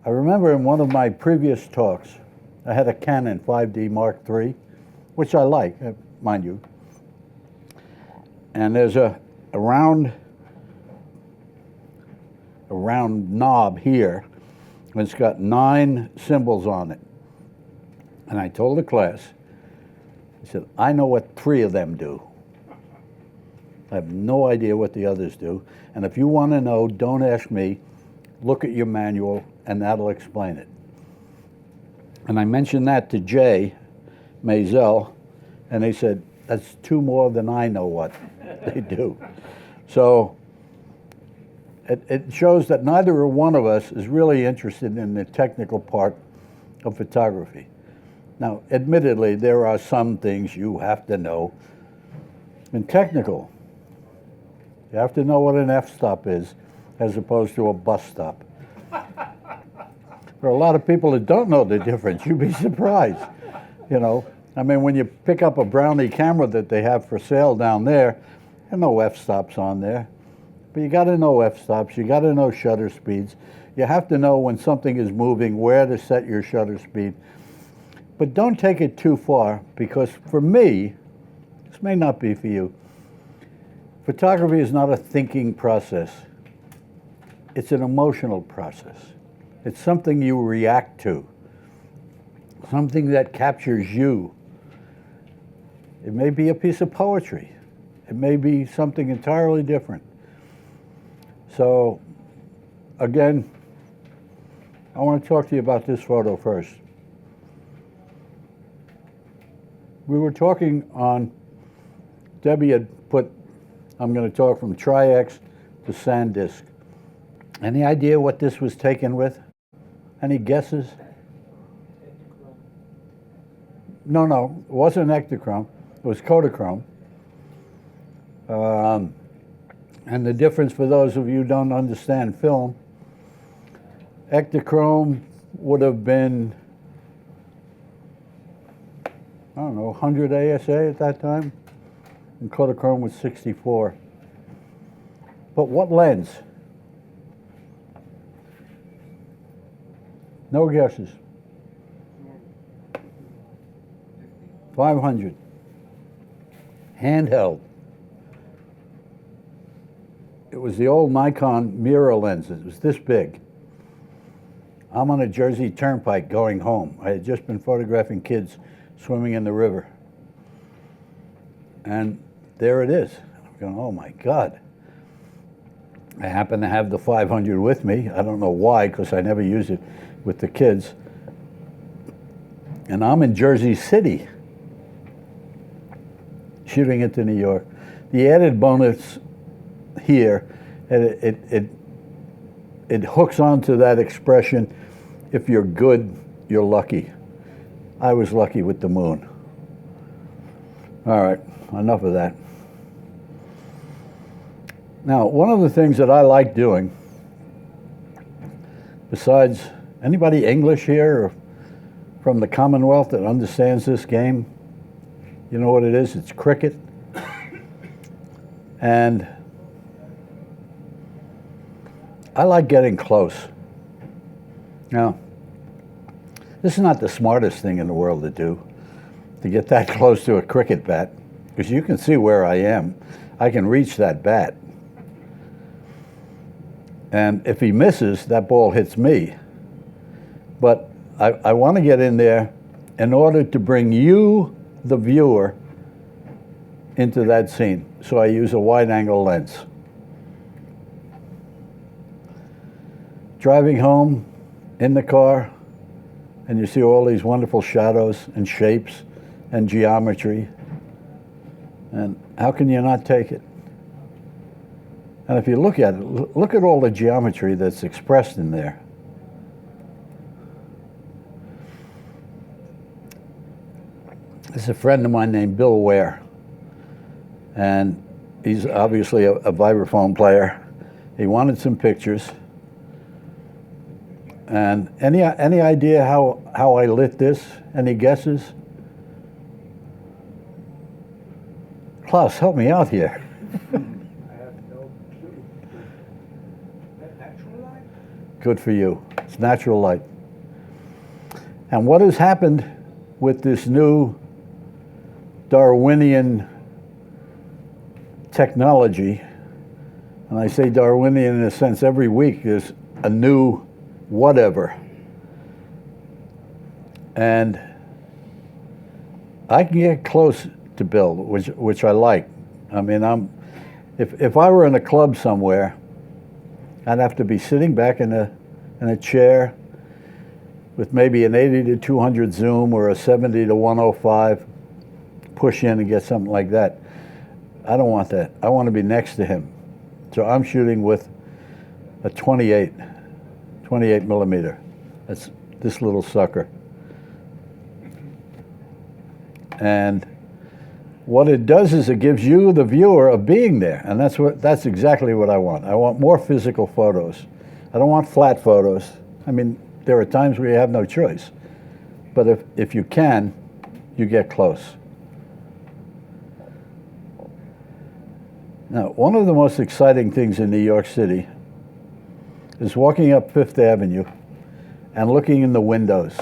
I remember in one of my previous talks, I had a Canon 5D Mark III, which I like, mind you. And there's a round knob here, and it's got 9 symbols on it. And I told the class, I said, I know what 3 of them do. I have no idea what the others do. And if you want to know, don't ask me. Look at your manual, and that'll explain it. And I mentioned that to Jay Maisel, and they said, that's 2 more than I know what they do. So it shows that neither one of us is really interested in the technical part of photography. Now, admittedly, there are some things you have to know. In technical, you have to know what an f-stop is as opposed to a bus stop. There are a lot of people that don't know the difference. You'd be surprised, you know. I mean, when you pick up a Brownie camera that they have for sale down there, there are no f-stops on there. But you got to know f-stops. You got to know shutter speeds. You have to know when something is moving, where to set your shutter speed. But don't take it too far, because for me, this may not be for you, photography is not a thinking process. It's an emotional process. It's something you react to, something that captures you. It may be a piece of poetry. It may be something entirely different. So, again, I want to talk to you about this photo first. We were talking on, Debbie had put, I'm going to talk from Tri-X to SanDisk. Any idea what this was taken with? Any guesses? No, it wasn't Ektachrome. It was Kodachrome. And the difference, for those of you who don't understand film, Ektachrome would have been, I don't know, 100 ASA at that time, and Kodachrome was 64. But what lens? No guesses. 500. Handheld. It was the old Nikon mirror lenses. It was this big. I'm on a Jersey Turnpike going home. I had just been photographing kids swimming in the river. And there it is. I'm going, oh my God. I happen to have the 500 with me. I don't know why, because I never use it with the kids. And I'm in Jersey City, shooting into New York. The added bonus here, it hooks onto that expression, if you're good, you're lucky. I was lucky with the moon. All right, enough of that. Now, one of the things that I like doing, besides, anybody English here or from the Commonwealth that understands this game? You know what it is? It's cricket. And I like getting close. Now, this is not the smartest thing in the world to do, to get that close to a cricket bat, because you can see where I am. I can reach that bat. And if he misses, that ball hits me. But I want to get in there in order to bring you, the viewer, into that scene. So I use a wide-angle lens. Driving home in the car, and you see all these wonderful shadows and shapes and geometry. And how can you not take it? And if you look at it, look at all the geometry that's expressed in there. This is a friend of mine named Bill Ware. And he's obviously a vibraphone player. He wanted some pictures. And any idea how I lit this? Any guesses? Klaus, help me out here. Natural light? Good for you. It's natural light. And what has happened with this new Darwinian technology, and I say Darwinian in a sense, every week there's a new whatever. And I can get close to Bill, which I like. I mean, if I were in a club somewhere, I'd have to be sitting back in a chair with maybe an 80 to 200 zoom or a 70 to 105, push in and get something like that. I don't want that. I want to be next to him. So I'm shooting with a 28 millimeter. That's this little sucker. And what it does is it gives you, the viewer, a being there, and that's exactly what I want. I want more physical photos. I don't want flat photos. I mean, there are times where you have no choice, but if you can, you get close. Now, one of the most exciting things in New York City is walking up Fifth Avenue and looking in the windows.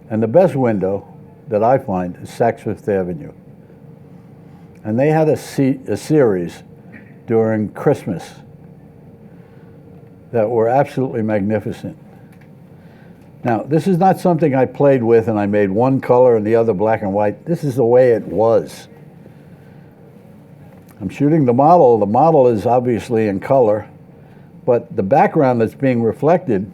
And the best window that I find is Saks Fifth Avenue. And they had a series during Christmas that were absolutely magnificent. Now, this is not something I played with and I made one color and the other black and white. This is the way it was. I'm shooting the model. The model is obviously in color, but the background that's being reflected,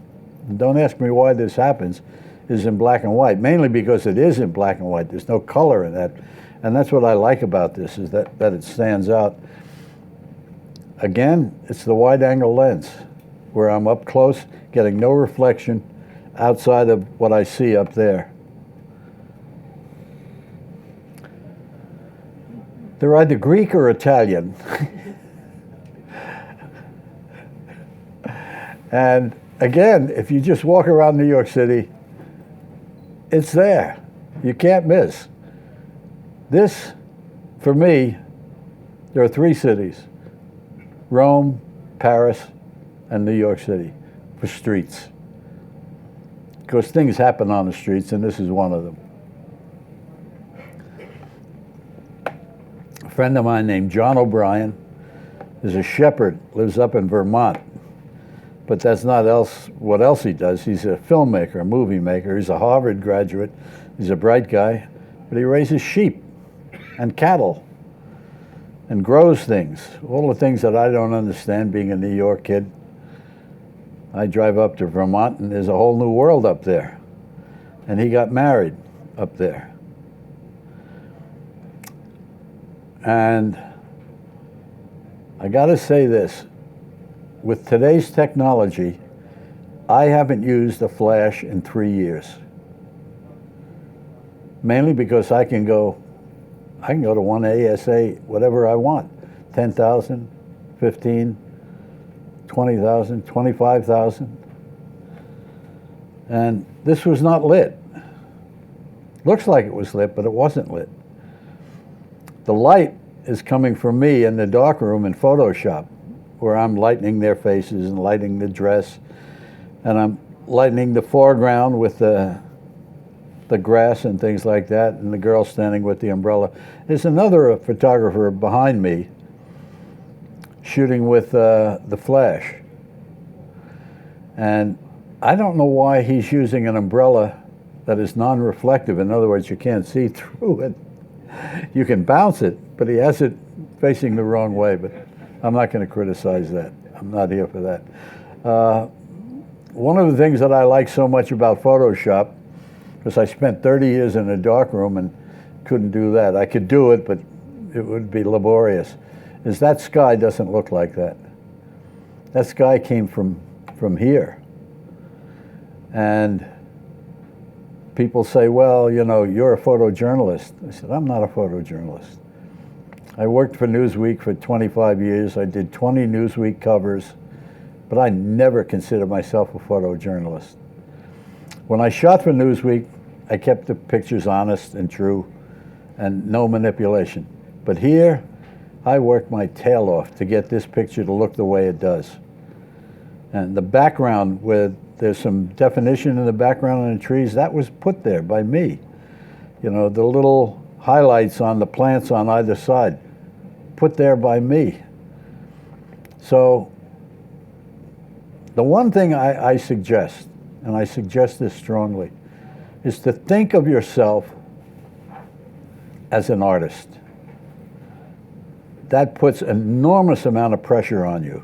and don't ask me why this happens, is in black and white, mainly because it is in black and white. There's no color in that. And that's what I like about this, is that it stands out. Again, it's the wide angle lens, where I'm up close, getting no reflection outside of what I see up there. They're either Greek or Italian. And again, if you just walk around New York City, it's there. You can't miss. This, for me, there are three cities: Rome, Paris, and New York City, for streets. Because things happen on the streets, and this is one of them. A friend of mine named John O'Brien is a shepherd, lives up in Vermont. But that's not what else he does. He's a filmmaker, a movie maker. He's a Harvard graduate. He's a bright guy, but he raises sheep and cattle and grows things, all the things that I don't understand being a New York kid. I drive up to Vermont and there's a whole new world up there. And he got married up there. And I gotta say this, with today's technology, I haven't used a flash in 3 years. Mainly because I can go to one ASA, whatever I want, 10,000, 15, 20,000, 25,000. And this was not lit. Looks like it was lit, but it wasn't lit. The light is coming from me in the darkroom in Photoshop, where I'm lightening their faces and lighting the dress, and I'm lightening the foreground with the grass and things like that, and the girl standing with the umbrella. There's another photographer behind me shooting with the flash. And I don't know why he's using an umbrella that is non-reflective. In other words, you can't see through it. You can bounce it, but he has it facing the wrong way. But I'm not going to criticize that. I'm not here for that. One of the things that I like so much about Photoshop, because I spent 30 years in a darkroom and couldn't do that. I could do it, but it would be laborious, is that sky doesn't look like that. That sky came from here. And people say, well, you know, you're a photojournalist. I said, I'm not a photojournalist. I worked for Newsweek for 25 years. I did 20 Newsweek covers, but I never considered myself a photojournalist. When I shot for Newsweek, I kept the pictures honest and true and no manipulation. But here, I worked my tail off to get this picture to look the way it does. And the background where there's some definition in the background in the trees, that was put there by me. You know, the little highlights on the plants on either side, put there by me. So the one thing I suggest, and I suggest this strongly, is to think of yourself as an artist. That puts an enormous amount of pressure on you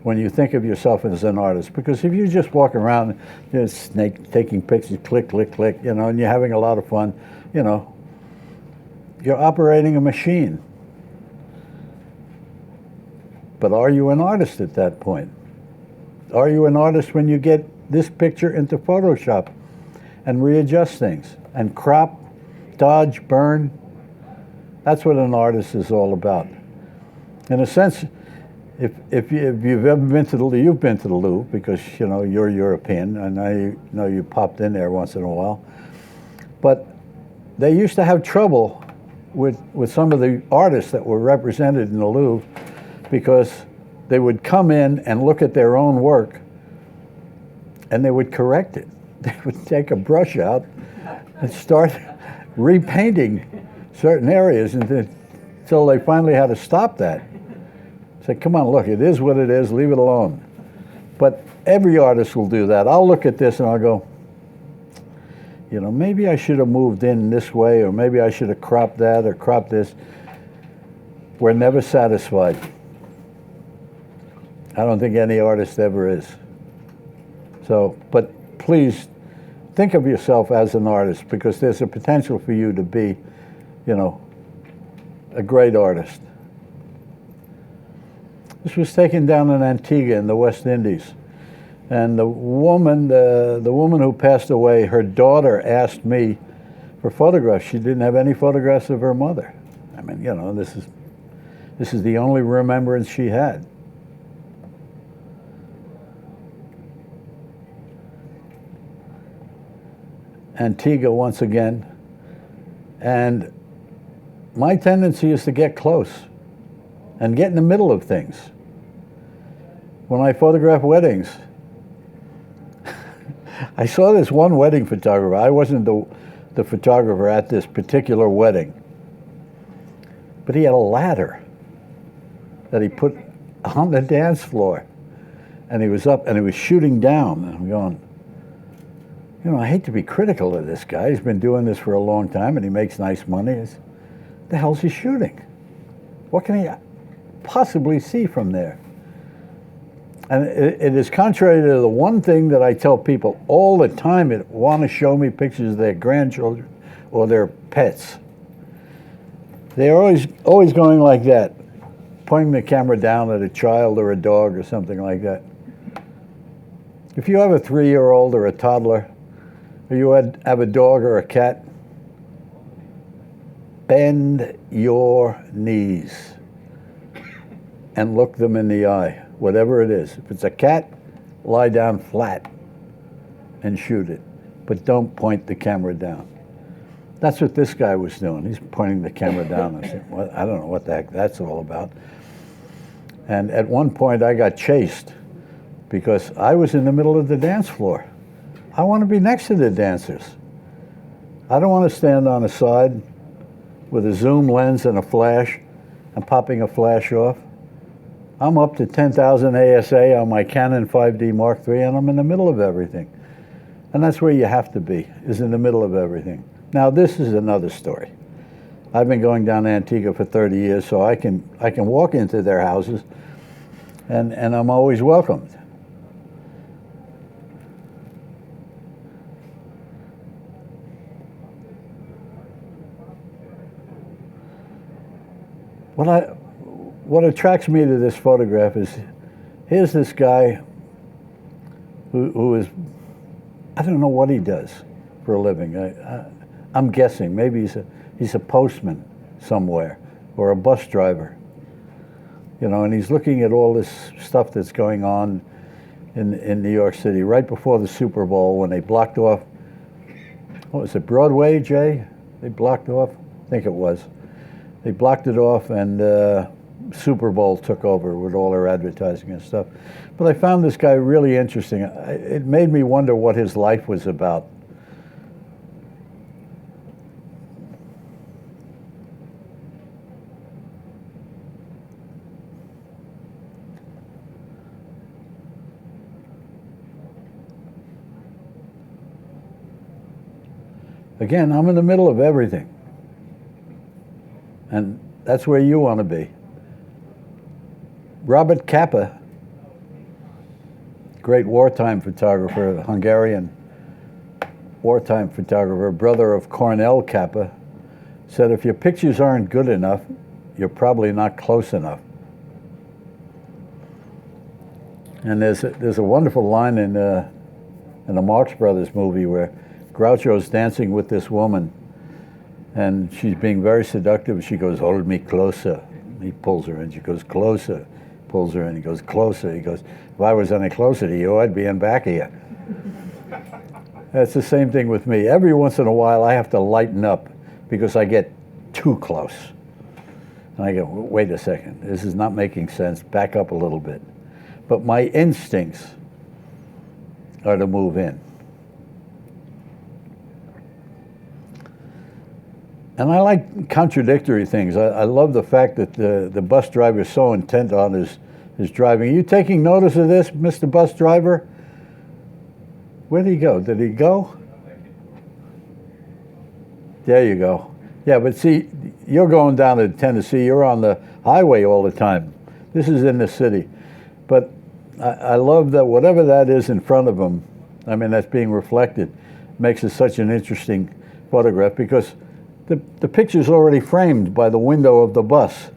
when you think of yourself as an artist. Because if you just walk around, you know, taking pictures, click, click, click, you know, and you're having a lot of fun, you know, you're operating a machine. But are you an artist at that point? Are you an artist when you get this picture into Photoshop and readjust things and crop, dodge, burn? That's what an artist is all about. In a sense, if you've ever been to you've been to the Louvre, because you know you're European, and I know you popped in there once in a while. But they used to have trouble with some of the artists that were represented in the Louvre, because they would come in and look at their own work, and they would correct it. They would take a brush out and start repainting certain areas until they finally had to stop that. Say, come on, look, it is what it is, leave it alone. But every artist will do that. I'll look at this and I'll go, you know, maybe I should have moved in this way, or maybe I should have cropped that or cropped this. We're never satisfied. I don't think any artist ever is. So, but please think of yourself as an artist, because there's a potential for you to be, you know, a great artist. This was taken down in Antigua in the West Indies. And the woman who passed away, her daughter asked me for photographs. She didn't have any photographs of her mother. I mean, you know, this is the only remembrance she had. Antigua once again. And my tendency is to get close and get in the middle of things. When I photograph weddings, I saw this one wedding photographer. I wasn't the photographer at this particular wedding, but he had a ladder that he put on the dance floor, and he was up and he was shooting down. And I'm going, you know, I hate to be critical of this guy. He's been doing this for a long time and he makes nice money. The hell's he shooting? What can he possibly see from there? And it is contrary to the one thing that I tell people all the time that want to show me pictures of their grandchildren or their pets. They're always going like that, pointing the camera down at a child or a dog or something like that. If you have a 3-year-old or a toddler, or you have a dog or a cat, bend your knees and look them in the eye, whatever it is. If it's a cat, lie down flat and shoot it, but don't point the camera down. That's what this guy was doing. He's pointing the camera down. I said, well, I don't know what the heck that's all about. And at one point I got chased because I was in the middle of the dance floor. I want to be next to the dancers. I don't want to stand on the side with a zoom lens and a flash and popping a flash off. I'm up to 10,000 ASA on my Canon 5D Mark III, and I'm in the middle of everything. And that's where you have to be, is in the middle of everything. Now, this is another story. I've been going down Antigua for 30 years, so I can walk into their houses, and I'm always welcomed. What attracts me to this photograph is, here's this guy who is, I don't know what he does for a living. I'm guessing maybe he's a postman somewhere or a bus driver, you know, and he's looking at all this stuff that's going on in New York City right before the Super Bowl, when they blocked off, what was it, Broadway, Jay? They blocked off? I think it was. They blocked it off, and Super Bowl took over with all their advertising and stuff. But I found this guy really interesting. It made me wonder what his life was about. Again, I'm in the middle of everything. And that's where you want to be. Robert Capa, great wartime photographer, Hungarian wartime photographer, brother of Cornel Capa, said if your pictures aren't good enough, you're probably not close enough. And there's a wonderful line in the Marx Brothers movie where Groucho's dancing with this woman, and she's being very seductive. She goes, "Hold me closer." He pulls her in. She goes, "Closer." Pulls her in. He goes, "Closer." He goes, "If I was any closer to you, I'd be in back of you." That's the same thing with me. Every once in a while, I have to lighten up because I get too close. And I go, "Wait a second. This is not making sense. Back up a little bit." But my instincts are to move in. And I like contradictory things. I love the fact that the bus driver is so intent on his driving. Are you taking notice of this, Mr. Bus Driver? Where did he go? Did he go? There you go. Yeah, but see, you're going down to Tennessee. You're on the highway all the time. This is in the city. But I love that whatever that is in front of him, I mean, that's being reflected, makes it such an interesting photograph because the picture's already framed by the window of the bus.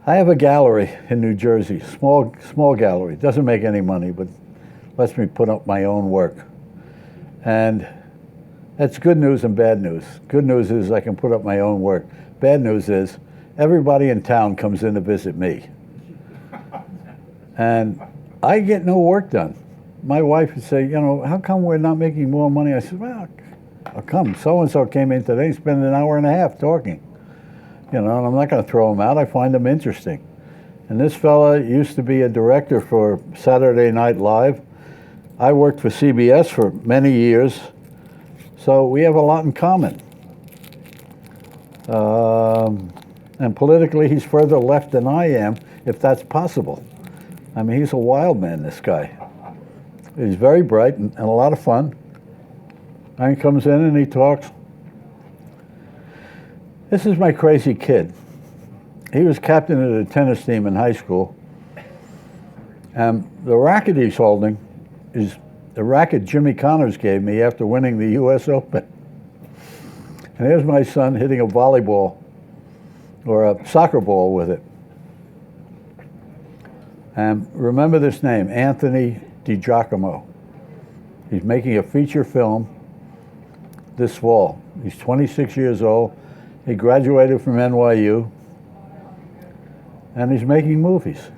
I have a gallery in New Jersey, small gallery. Doesn't make any money, but lets me put up my own work. And that's good news and bad news. Good news is I can put up my own work. Bad news is everybody in town comes in to visit me. And I get no work done. My wife would say, how come we're not making more money? I said, well, how come? So-and-so came in today and spent an hour and a half talking. And I'm not going to throw him out. I find him interesting. And this fella used to be a director for Saturday Night Live. I worked for CBS for many years, so we have a lot in common. And politically, he's further left than I am, if that's possible. I mean, he's a wild man, this guy. He's very bright and a lot of fun. And he comes in and he talks. This is my crazy kid. He was captain of the tennis team in high school. And the racket he's holding is the racket Jimmy Connors gave me after winning the U.S. Open. And here's my son hitting a volleyball or a soccer ball with it. And remember this name, Anthony DiGiacomo. He's making a feature film this fall. He's 26 years old. He graduated from NYU. And he's making movies.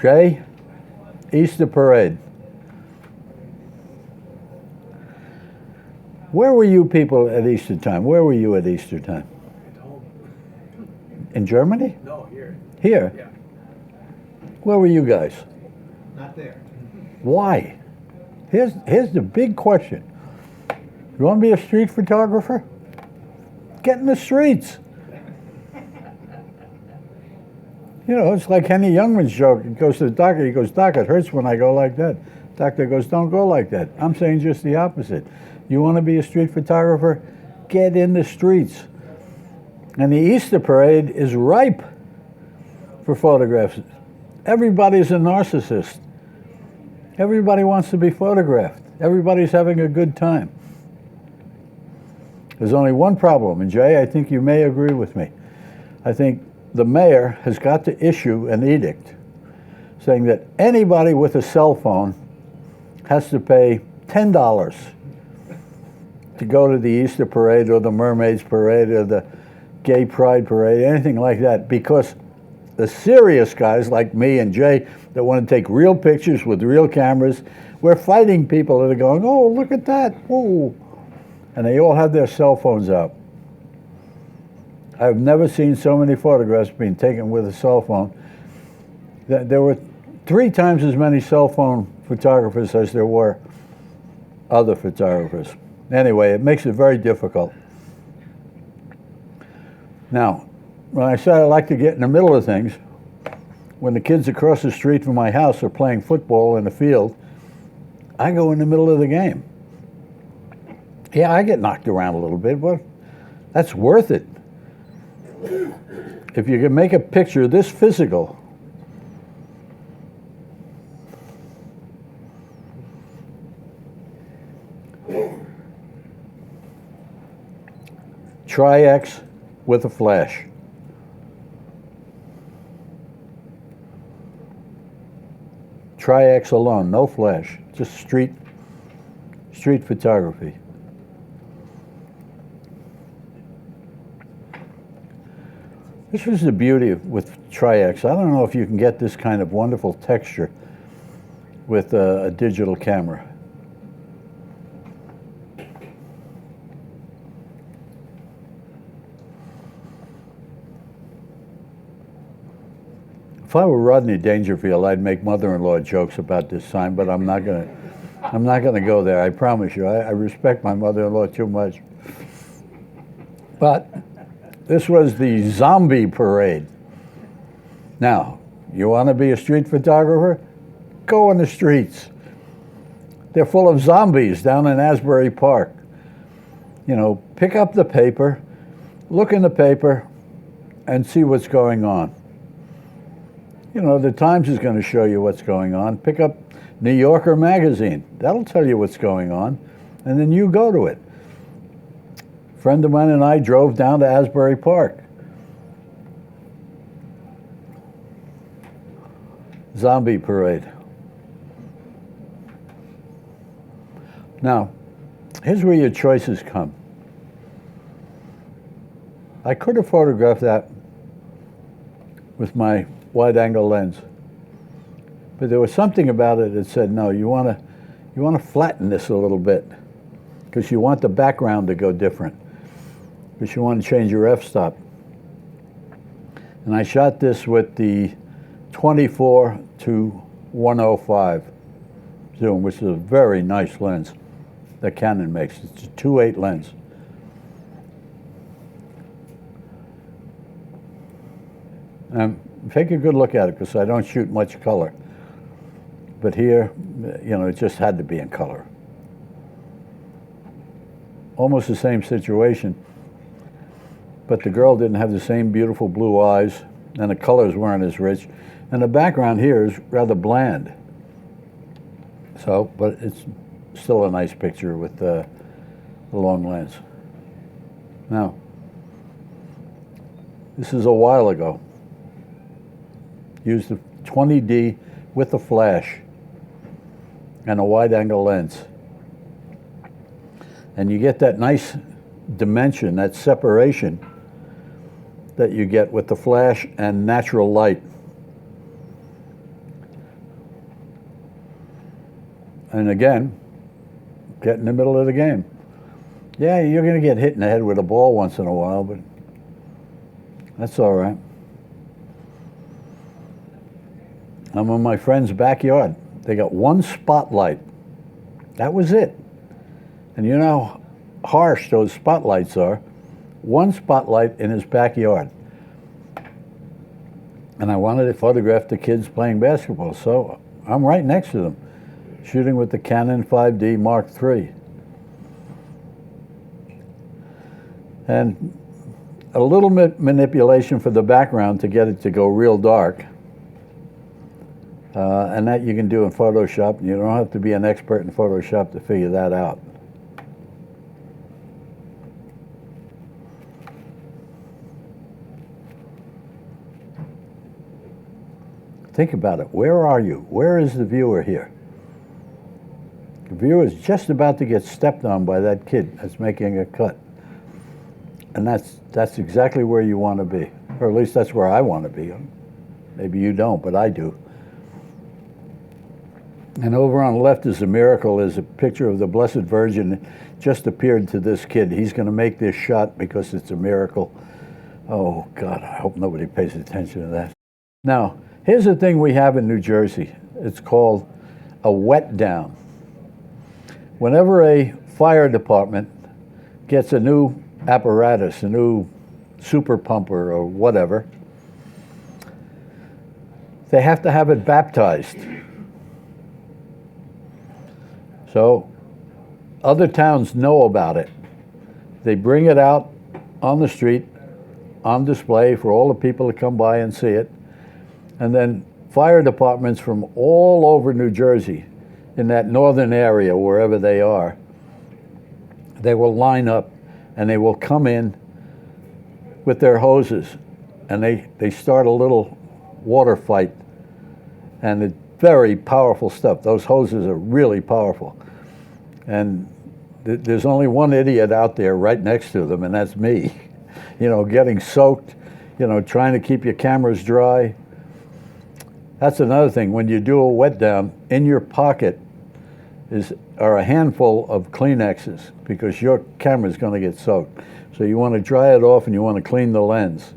Jay, Easter Parade. Where were you people at Easter time? Where were you at Easter time? At home. In Germany? No, here. Here? Yeah. Where were you guys? Not there. Why? Here's the big question. You want to be a street photographer? Get in the streets. It's like Henny Youngman's joke. He goes to the doctor. He goes, "Doc, it hurts when I go like that." Doctor goes, "Don't go like that." I'm saying just the opposite. You want to be a street photographer? Get in the streets. And the Easter Parade is ripe for photographs. Everybody's a narcissist. Everybody wants to be photographed. Everybody's having a good time. There's only one problem, and Jay, I think you may agree with me. I think the mayor has got to issue an edict saying that anybody with a cell phone has to pay $10 to go to the Easter Parade or the Mermaids Parade or the Gay Pride Parade, anything like that, because the serious guys like me and Jay that want to take real pictures with real cameras, we're fighting people that are going, "Oh, look at that, oh." and they all have their cell phones out. I've never seen so many photographs being taken with a cell phone. There were 3 times as many cell phone photographers as there were other photographers. Anyway, it makes it very difficult. Now, when I said I like to get in the middle of things, when the kids across the street from my house are playing football in the field, I go in the middle of the game. Yeah, I get knocked around a little bit, but that's worth it. If you can make a picture this physical, try X with a flash. Try X alone, no flash, just street photography. This was the beauty with Tri-X. I don't know if you can get this kind of wonderful texture with a digital camera. If I were Rodney Dangerfield, I'd make mother-in-law jokes about this sign, but I'm not gonna go there. I promise you. I respect my mother-in-law too much. But this was the zombie parade. Now, you want to be a street photographer? Go on the streets. They're full of zombies down in Asbury Park. You know, pick up the paper, look in the paper, and see what's going on. You know, the Times is going to show you what's going on. Pick up New Yorker magazine. That'll tell you what's going on, and then you go to it. A friend of mine and I drove down to Asbury Park. Zombie parade. Now, here's where your choices come. I could have photographed that with my wide-angle lens, but there was something about it that said, no, you want to flatten this a little bit because you want the background to go different, because you want to change your f-stop. And I shot this with the 24 to 105 zoom, which is a very nice lens that Canon makes. It's a 2.8 lens. Take a good look at it, because I don't shoot much color. But here, you know, it just had to be in color. Almost the same situation, but the girl didn't have the same beautiful blue eyes, and the colors weren't as rich, and the background here is rather bland. So, but it's still a nice picture with the long lens. Now, this is a while ago. Used the 20D with a flash and a wide-angle lens. And you get that nice dimension, that separation that you get with the flash and natural light. And again, get in the middle of the game. Yeah, you're going to get hit in the head with a ball once in a while, but that's all right. I'm in my friend's backyard. They got one spotlight. That was it. And you know how harsh those spotlights are. One spotlight in his backyard. And I wanted to photograph the kids playing basketball, so I'm right next to them, shooting with the Canon 5D Mark III. And a little manipulation for the background to get it to go real dark. And that you can do in Photoshop, and you don't have to be an expert in Photoshop to figure that out. Think about it. Where are you? Where is the viewer here? The viewer is just about to get stepped on by that kid that's making a cut. And that's exactly where you want to be. Or at least that's where I want to be. Maybe you don't, but I do. And over on the left is a miracle, is a picture of the Blessed Virgin just appeared to this kid. He's going to make this shot because it's a miracle. Oh, God, I hope nobody pays attention to that. Now, here's the thing we have in New Jersey. It's called a wet down. Whenever a fire department gets a new apparatus, a new super pumper or whatever, they have to have it baptized. So other towns know about it. They bring it out on the street, on display for all the people to come by and see it. And then fire departments from all over New Jersey, in that northern area, wherever they are, they will line up and they will come in with their hoses and they start a little water fight. And it's very powerful stuff. Those hoses are really powerful. And there's only one idiot out there right next to them, and that's me. You know, getting soaked, you know, trying to keep your cameras dry. That's another thing. When you do a wet down, in your pocket are a handful of Kleenexes because your camera's going to get soaked. So you want to dry it off and you want to clean the lens.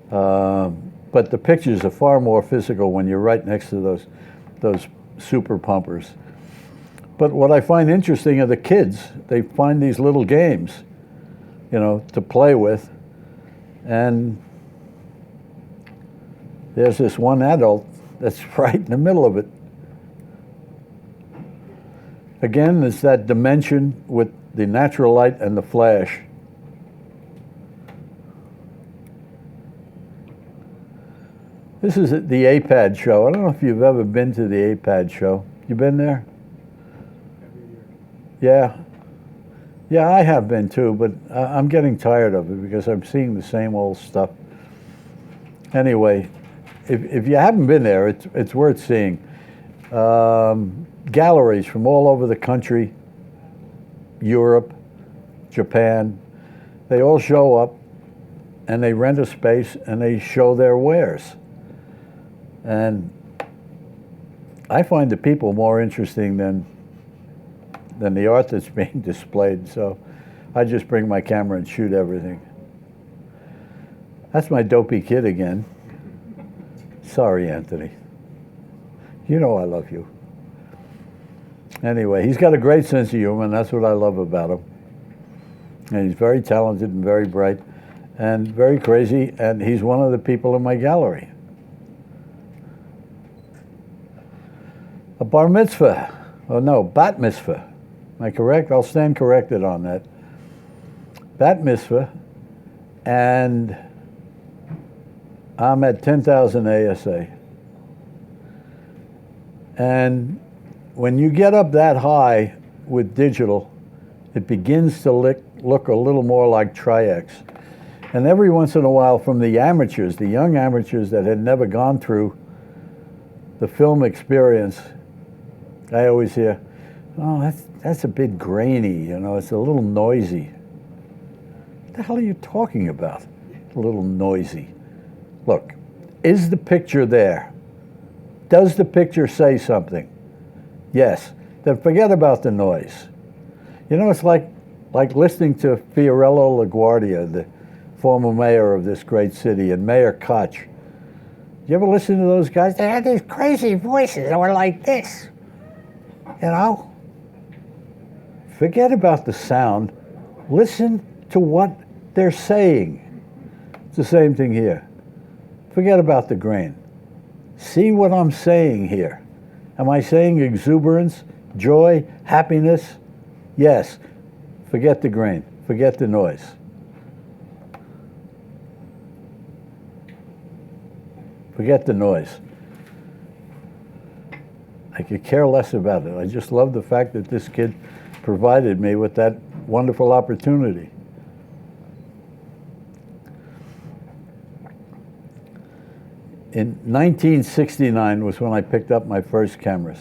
But the pictures are far more physical when you're right next to those super pumpers. But what I find interesting are the kids. They find these little games, you know, to play with. And there's this one adult that's right in the middle of it. Again, it's that dimension with the natural light and the flash. This is at the APAD show. I don't know if you've ever been to the APAD show. You been there? Yeah. Yeah, I have been too, but I'm getting tired of it because I'm seeing the same old stuff. Anyway, if you haven't been there, it's worth seeing. Galleries from all over the country, Europe, Japan, they all show up and they rent a space and they show their wares. And I find the people more interesting than the art that's being displayed, so I just bring my camera and shoot everything. That's my dopey kid again. Sorry, Anthony. You know I love you. Anyway, he's got a great sense of humor, and that's what I love about him. And he's very talented and very bright and very crazy, and he's one of the people in my gallery. A bar mitzvah. Oh no, bat mitzvah. Am I correct? I'll stand corrected on that. Bat mitzvah, and I'm at 10,000 ASA. And when you get up that high with digital, it begins to look a little more like Tri-X. And every once in a while, from the amateurs, the young amateurs that had never gone through the film experience, I always hear, oh, that's a bit grainy, you know, it's a little noisy. What the hell are you talking about? A little noisy. Look, is the picture there? Does the picture say something? Yes. Then forget about the noise. You know, it's like listening to Fiorello LaGuardia, the former mayor of this great city, and Mayor Koch. You ever listen to those guys? They had these crazy voices that were like this. You know? Forget about the sound. Listen to what they're saying. It's the same thing here. Forget about the grain. See what I'm saying here. Am I saying exuberance, joy, happiness? Yes. Forget the grain. Forget the noise. Forget the noise. I could care less about it. I just love the fact that this kid provided me with that wonderful opportunity. In 1969 was when I picked up my first cameras.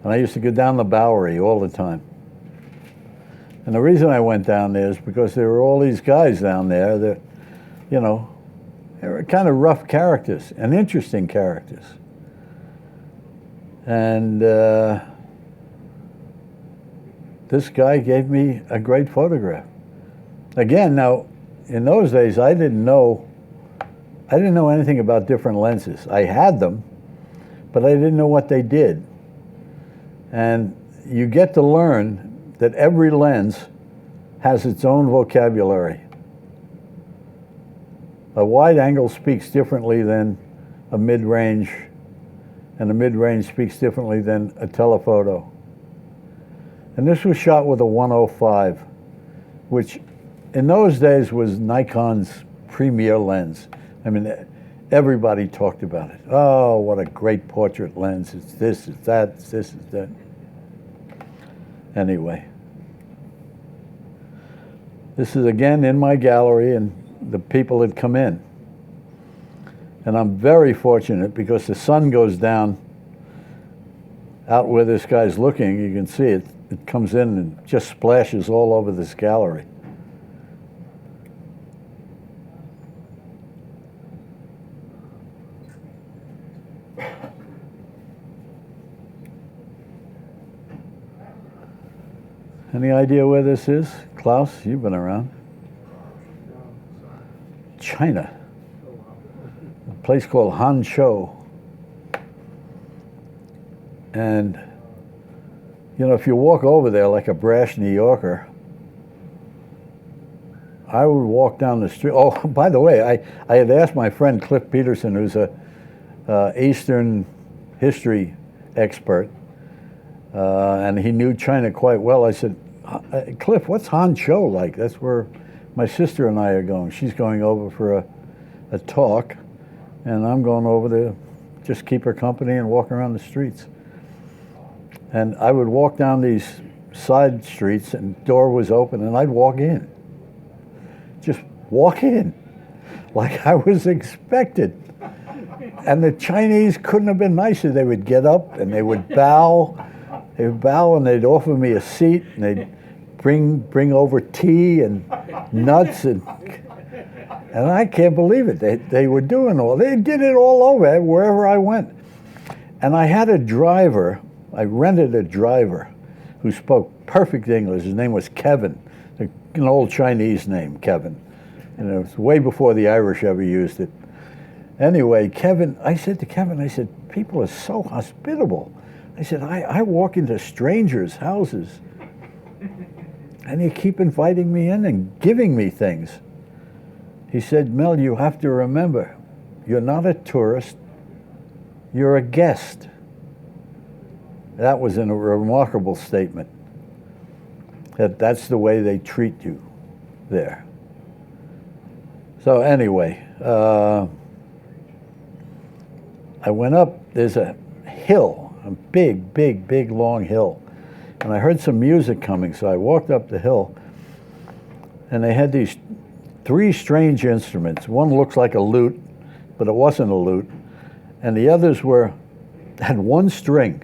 And I used to go down the Bowery all the time. And the reason I went down there is because there were all these guys down there that, you know, they were kind of rough characters and interesting characters. And this guy gave me a great photograph. Again, now, in those days, I didn't know anything about different lenses. I had them, but I didn't know what they did. And you get to learn that every lens has its own vocabulary. A wide angle speaks differently than a mid-range, and a mid-range speaks differently than a telephoto. And this was shot with a 105, which in those days was Nikon's premier lens. I mean, everybody talked about it. Oh, what a great portrait lens. It's this, it's that, it's this, it's that. Anyway. This is again in my gallery, and the people had come in. And I'm very fortunate because the sun goes down out where this guy's looking. You can see it. It comes in and just splashes all over this gallery. Any idea where this is? Klaus, you've been around. China. A place called Hangzhou. And, you know, if you walk over there like a brash New Yorker, I would walk down the street. Oh, by the way, I had asked my friend Cliff Peterson, who's a Eastern history expert, and he knew China quite well. I said, Cliff, what's Hangzhou like? That's where my sister and I are going. She's going over for a talk, and I'm going over to just keep her company and walk around the streets. And I would walk down these side streets, and the door was open, and I'd walk in. Just walk in, like I was expected. And the Chinese couldn't have been nicer. They would get up, and they would bow. They would bow, and they'd offer me a seat, and they'd bring over tea and nuts, and I can't believe it. They were doing they did it all over, wherever I went. And I had a driver, I rented a driver who spoke perfect English. His name was Kevin, an old Chinese name, Kevin. And it was way before the Irish ever used it. Anyway, Kevin, I said to Kevin, I said, people are so hospitable. I said, I walk into strangers' houses, and you keep inviting me in and giving me things. He said, Mel, you have to remember, you're not a tourist, you're a guest. That was a remarkable statement, that's the way they treat you there. So anyway, I went up, there's a hill, a big, long hill. And I heard some music coming, so I walked up the hill, and they had these three strange instruments. One looks like a lute, but it wasn't a lute. And the others had one string.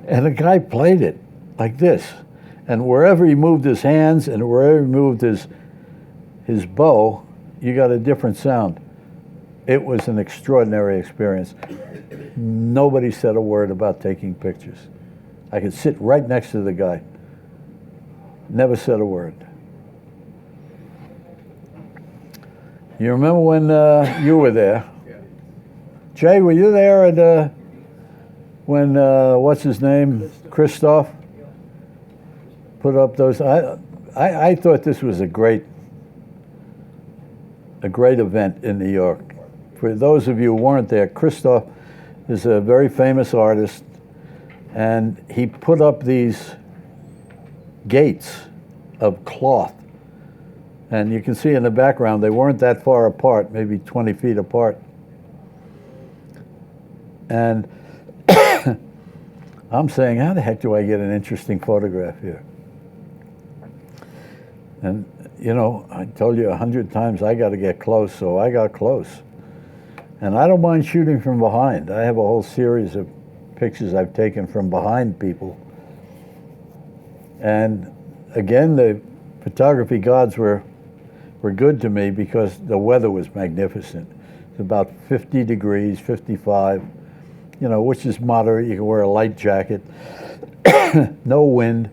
And a guy played it like this. And wherever he moved his hands and wherever he moved his bow, you got a different sound. It was an extraordinary experience. Nobody said a word about taking pictures. I could sit right next to the guy. Never said a word. You remember when you were there? Yeah. Jay, were you there at when what's his name, Christoph, put up those? I thought this was a great event in New York. For those of you who weren't there, Christoph is a very famous artist, and he put up these gates of cloth. And you can see in the background, they weren't that far apart, maybe 20 feet apart. And I'm saying, how the heck do I get an interesting photograph here? And, you know, I told you 100 times I got to get close, so I got close. And I don't mind shooting from behind. I have a whole series of pictures I've taken from behind people. And again, the photography gods were good to me because the weather was magnificent. It's about 50 degrees, 55. you know, which is moderate. You can wear a light jacket, no wind,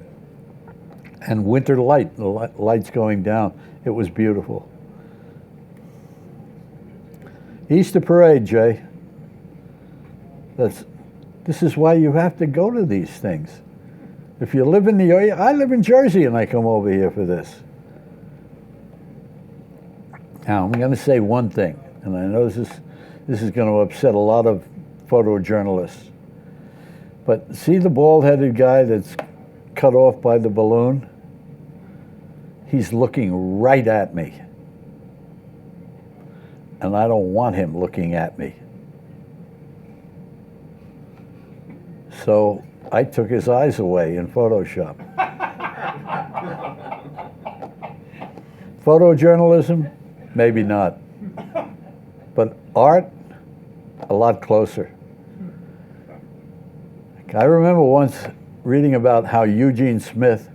and winter light. The light's going down. It was beautiful. Easter Parade, Jay. This is why you have to go to these things. If you live in the area, I live in Jersey and I come over here for this. Now, I'm going to say one thing, and I know this is going to upset a lot of photojournalists. But see the bald-headed guy that's cut off by the balloon? He's looking right at me. And I don't want him looking at me. So I took his eyes away in Photoshop. Photojournalism? Maybe not. But art? A lot closer. I remember once reading about how Eugene Smith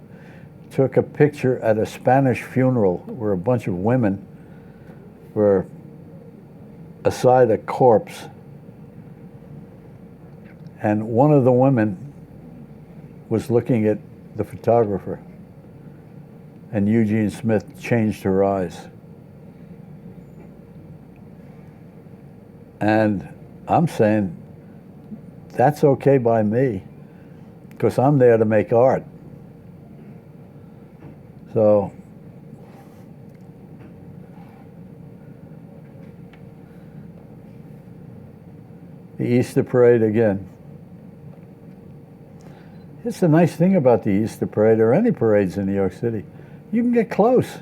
took a picture at a Spanish funeral where a bunch of women were aside a corpse. And one of the women was looking at the photographer. And Eugene Smith changed her eyes. And I'm saying, that's okay by me, because I'm there to make art. So, the Easter Parade again. It's the nice thing about the Easter Parade, or any parades in New York City. You can get close.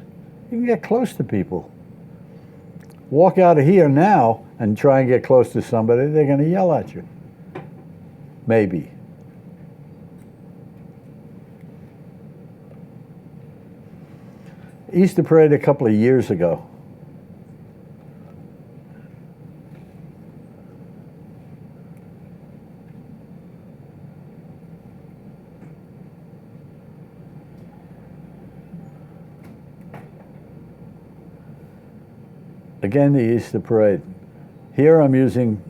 You can get close to people. Walk out of here now and try and get close to somebody, they're going to yell at you. Maybe. Easter Parade a couple of years ago. Again, the Easter Parade. Here I'm using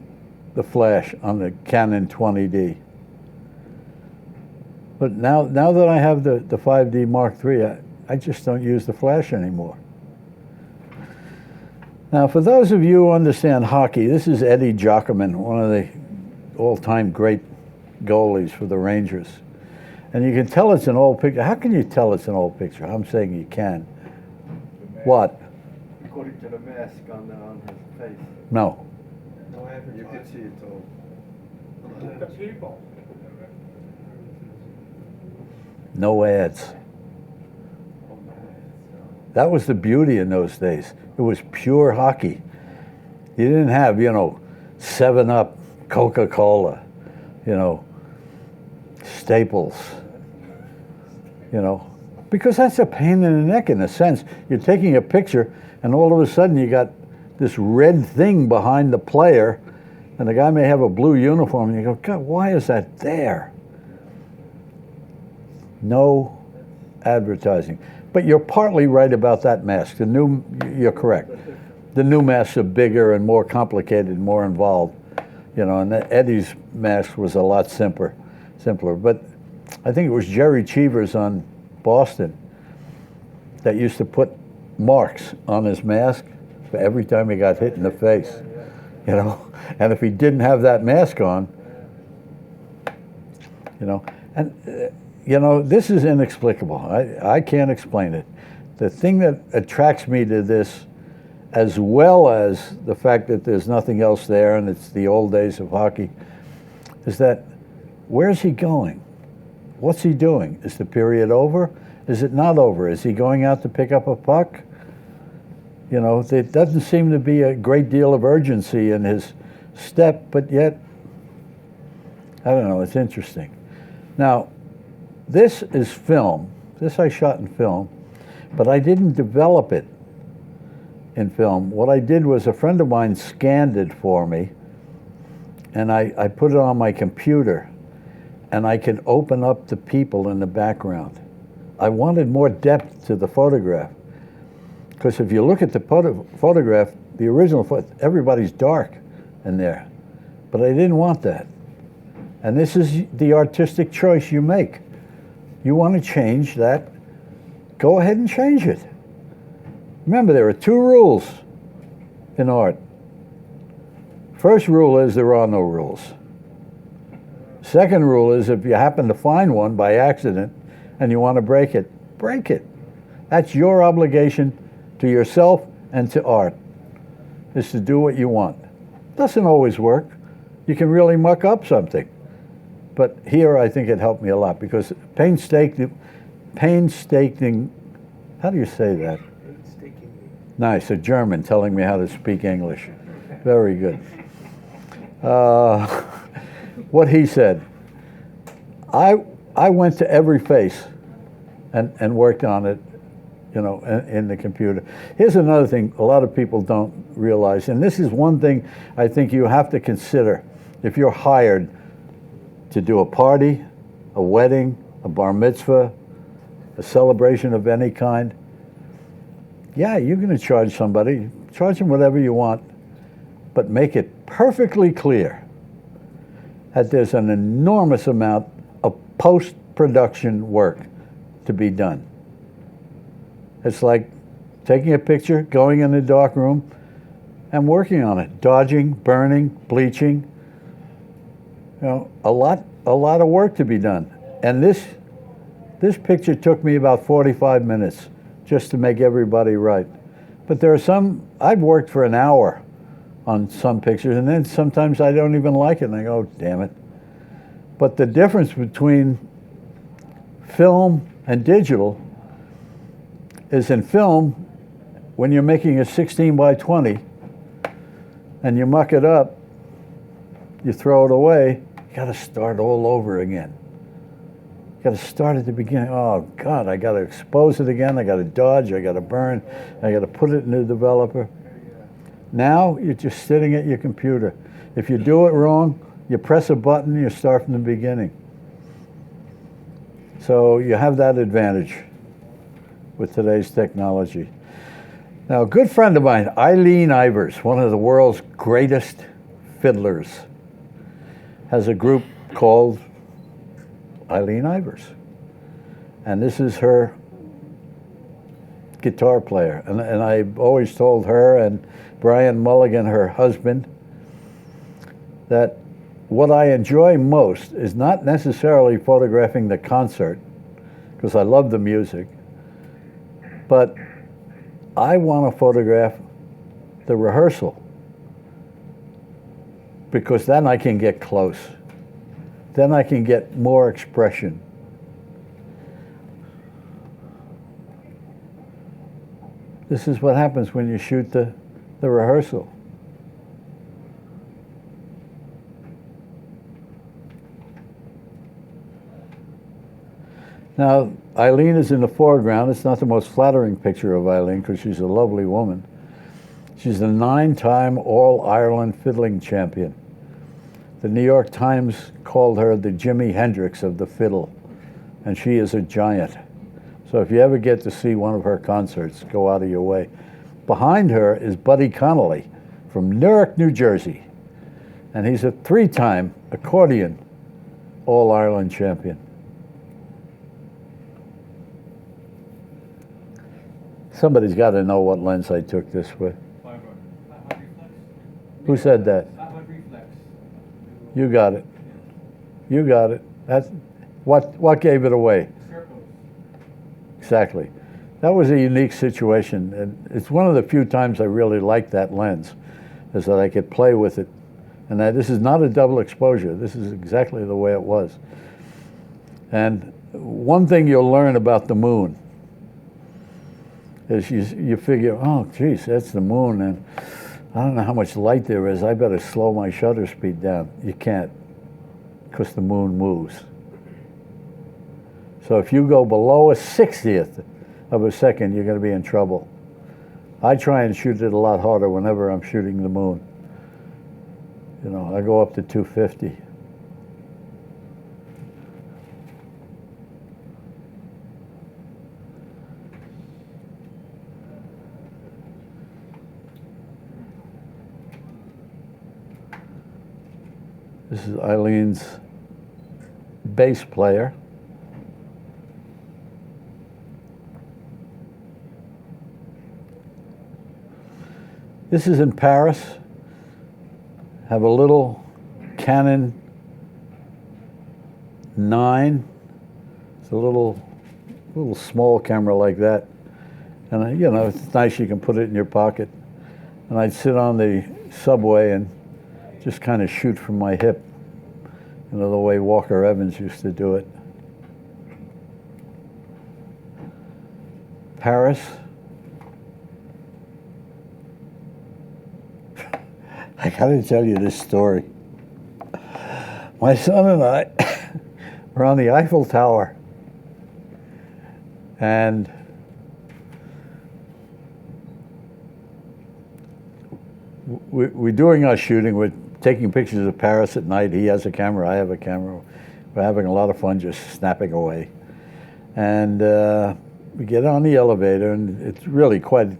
the flash on the Canon 20D. But now that I have the 5D Mark III, I just don't use the flash anymore. Now, for those of you who understand hockey, this is Eddie Giacomo, one of the all-time great goalies for the Rangers. And you can tell it's an old picture. How can you tell it's an old picture? I'm saying you can. What? According to the mask on his face. No. You can see it all. The people. No ads. That was the beauty in those days. It was pure hockey. You didn't have, 7-Up, Coca-Cola, Staples, because that's a pain in the neck in a sense. You're taking a picture and all of a sudden you got this red thing behind the player and the guy may have a blue uniform and you go, God, why is that there? No advertising. But you're partly right about that mask. You're correct. The new masks are bigger and more complicated, more involved, and Eddie's mask was a lot simpler. But I think it was Jerry Cheevers on Boston that used to put marks on his mask for every time he got hit in the face, And if he didn't have that mask on, this is inexplicable. I can't explain it. The thing that attracts me to this, as well as the fact that there's nothing else there and it's the old days of hockey, is that where's he going? What's he doing? Is the period over? Is it not over? Is he going out to pick up a puck? There doesn't seem to be a great deal of urgency in his step, but yet, I don't know, it's interesting. Now, this is film. This I shot in film, but I didn't develop it in film. What I did was a friend of mine scanned it for me, and I put it on my computer, and I could open up the people in the background. I wanted more depth to the photograph, because if you look at the photograph, the original everybody's dark in there, but I didn't want that. And this is the artistic choice you make. You want to change that, go ahead and change it. Remember, there are two rules in art. First rule is there are no rules. Second rule is if you happen to find one by accident and you want to break it, break it. That's your obligation to yourself and to art, is to do what you want. Doesn't always work. You can really muck up something. But here I think it helped me a lot because painstaking, how do you say that? Nice, a German telling me how to speak English. Very good. What he said, I went to every face and worked on it, you know, in the computer. Here's another thing a lot of people don't realize, and this is one thing I think you have to consider if you're hired to do a party, a wedding, a bar mitzvah, a celebration of any kind. Yeah, you're going to charge somebody, charge them whatever you want, but make it perfectly clear that there's an enormous amount of post-production work to be done. It's like taking a picture, going in the dark room, and working on it, dodging, burning, bleaching. You know, a lot of work to be done. And this picture took me about 45 minutes just to make everybody right. But there are some, I've worked for an hour on some pictures, and then sometimes I don't even like it, and I go, oh, damn it. But the difference between film and digital is in film, when you're making a 16 by 20 and you muck it up, you throw it away, you got to start all over again. You got to start at the beginning. Oh, God, I got to expose it again. I got to dodge. I got to burn. I got to put it in the developer. Now you're just sitting at your computer. If you do it wrong, you press a button, you start from the beginning. So you have that advantage with today's technology. Now, a good friend of mine, Eileen Ivers, one of the world's greatest fiddlers, has a group called Eileen Ivers. And this is her guitar player. And I've always told her and Brian Mulligan, her husband, that what I enjoy most is not necessarily photographing the concert, because I love the music, but I want to photograph the rehearsal, because then I can get close. Then I can get more expression. This is what happens when you shoot the rehearsal. Now, Eileen is in the foreground. It's not the most flattering picture of Eileen because she's a lovely woman. She's a 9-time All-Ireland fiddling champion. The New York Times called her the Jimi Hendrix of the fiddle, and she is a giant. So if you ever get to see one of her concerts, go out of your way. Behind her is Buddy Connolly from Newark, New Jersey, and he's a 3-time accordion All-Ireland champion. Somebody's got to know what lens I took this with. Who said that? You got it. You got it. That's what gave it away. Exactly. That was a unique situation, and it's one of the few times I really liked that lens, is that I could play with it. And that this is not a double exposure. This is exactly the way it was. And one thing you'll learn about the moon is you figure, oh, geez, that's the moon, and I don't know how much light there is. I better slow my shutter speed down. You can't, because the moon moves. So if you go below a 60th of a second, you're going to be in trouble. I try and shoot it a lot harder whenever I'm shooting the moon. You know, I go up to 250. This is Eileen's bass player. This is in Paris. Have a little Canon 9. It's a little small camera like that. And you know, it's nice, you can put it in your pocket. And I'd sit on the subway and just kind of shoot from my hip. You know, the way Walker Evans used to do it. Paris. I gotta tell you this story. My son and I were on the Eiffel Tower, and we're doing our shooting. We're taking pictures of Paris at night. He has a camera, I have a camera. We're having a lot of fun just snapping away. And we get on the elevator, and it's really quite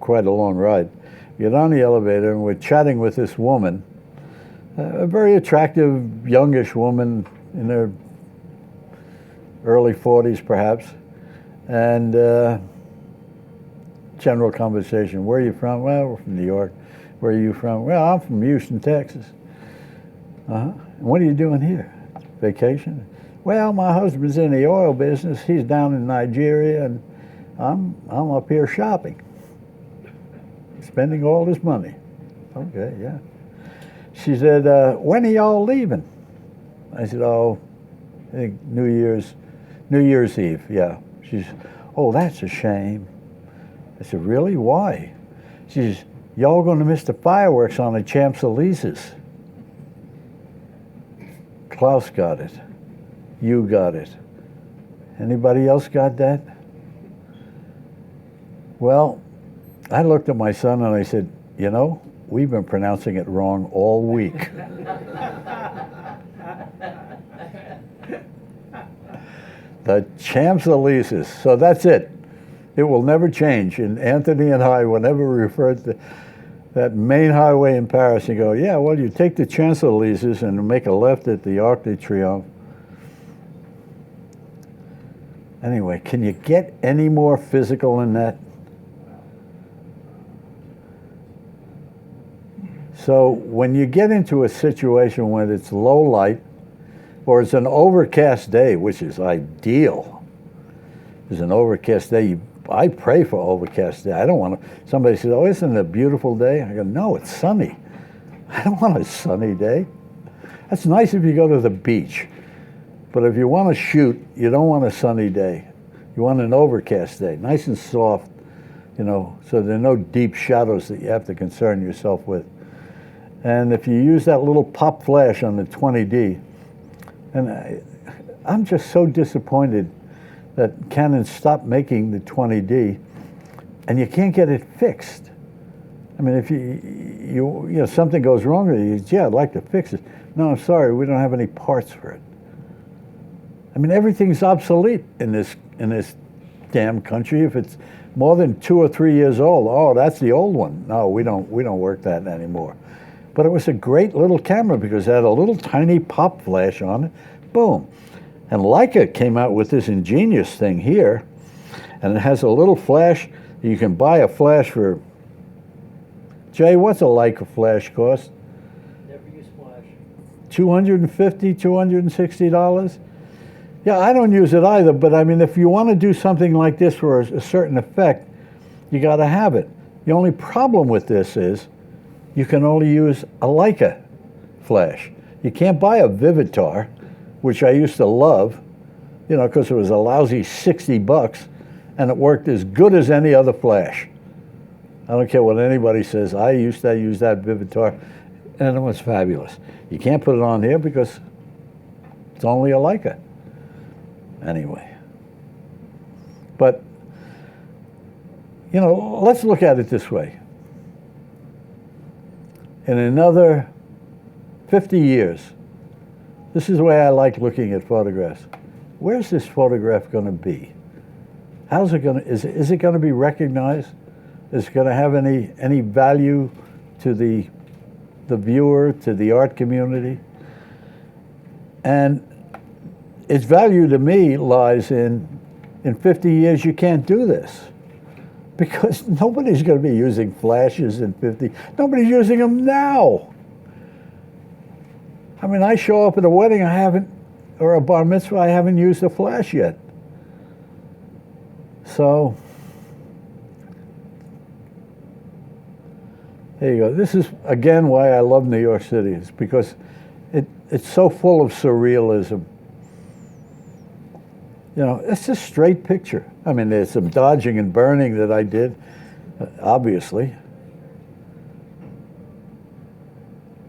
a long ride. We get on the elevator, and we're chatting with this woman, a very attractive, youngish woman in her early 40s, perhaps. And general conversation. Where are you from? Well, we're from New York. Where are you from? Well, I'm from Houston, Texas. Uh-huh. What are you doing here? Vacation? Well, my husband's in the oil business. He's down in Nigeria, and I'm up here shopping, spending all this money. Okay, yeah. She said, when are y'all leaving? I said, oh, I think New Year's Eve, yeah. She said, oh, that's a shame. I said, really? Why? She says, y'all going to miss the fireworks on the Champs-Élysées. Klaus got it. You got it. Anybody else got that? Well, I looked at my son and I said, you know, we've been pronouncing it wrong all week. The Champs-Élysées. So that's it. It will never change. And Anthony and I, whenever we refer to that main highway in Paris, you go, yeah, well, you take the Champs-Élysées and make a left at the Arc de Triomphe. Anyway, can you get any more physical than that? So when you get into a situation when it's low light, or it's an overcast day, which is ideal. It's an overcast day. I pray for overcast day. I don't want to, somebody says, oh, isn't it a beautiful day? I go, no, it's sunny. I don't want a sunny day. That's nice if you go to the beach. But if you want to shoot, you don't want a sunny day. You want an overcast day, nice and soft, you know, so there are no deep shadows that you have to concern yourself with. And if you use that little pop flash on the 20D, and I'm just so disappointed that Canon stopped making the 20D, and you can't get it fixed. I mean, if you know something goes wrong with it, yeah, I'd like to fix it. No, I'm sorry, we don't have any parts for it. I mean, everything's obsolete in this damn country. If it's more than 2 or 3 years old, oh, that's the old one. No, we don't work that anymore. But it was a great little camera because it had a little tiny pop flash on it. Boom. And Leica came out with this ingenious thing here, and it has a little flash. You can buy a flash for, Jay, what's a Leica flash cost? Never use flash. $250, $260? Yeah, I don't use it either, but I mean, if you want to do something like this for a certain effect, you got to have it. The only problem with this is you can only use a Leica flash. You can't buy a Vivitar, which I used to love, you know, because it was a lousy $60 and it worked as good as any other flash. I don't care what anybody says. I used to use that Vivitar and it was fabulous. You can't put it on here because it's only a Leica. Anyway. But, you know, let's look at it this way. In another 50 years, this is the way I like looking at photographs. Where's this photograph going to be? How's it going to, is it going to be recognized? Is it going to have any value to the viewer, to the art community? And its value to me lies in 50 years you can't do this. Because nobody's going to be using flashes in 50. Nobody's using them now. I mean, I show up at a wedding, or a bar mitzvah, I haven't used a flash yet. So, there you go. This is, again, why I love New York City. It's because it's so full of surrealism. You know, it's a straight picture. I mean, there's some dodging and burning that I did, obviously.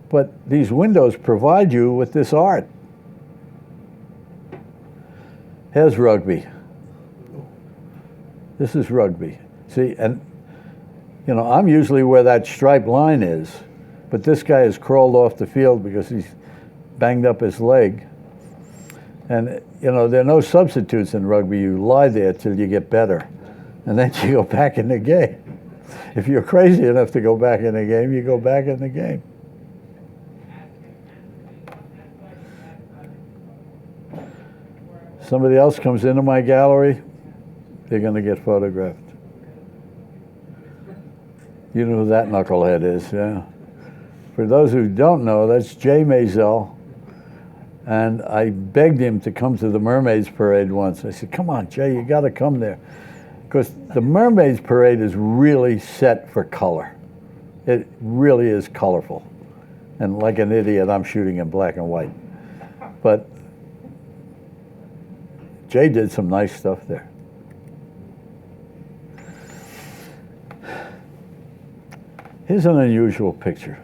But these windows provide you with this art. Here's Rugby. This is Rugby. See, and, you know, I'm usually where that striped line is, but this guy has crawled off the field because he's banged up his leg. And, you know, there are no substitutes in rugby. You lie there till you get better, and then you go back in the game. If you're crazy enough to go back in the game, you go back in the game. Somebody else comes into my gallery, they're going to get photographed. You know who that knucklehead is, yeah. For those who don't know, that's Jay Maisel. And I begged him to come to the Mermaids Parade once. I said, come on, Jay, you got to come there. Because the Mermaids Parade is really set for color. It really is colorful. And like an idiot, I'm shooting in black and white. But Jay did some nice stuff there. Here's an unusual picture.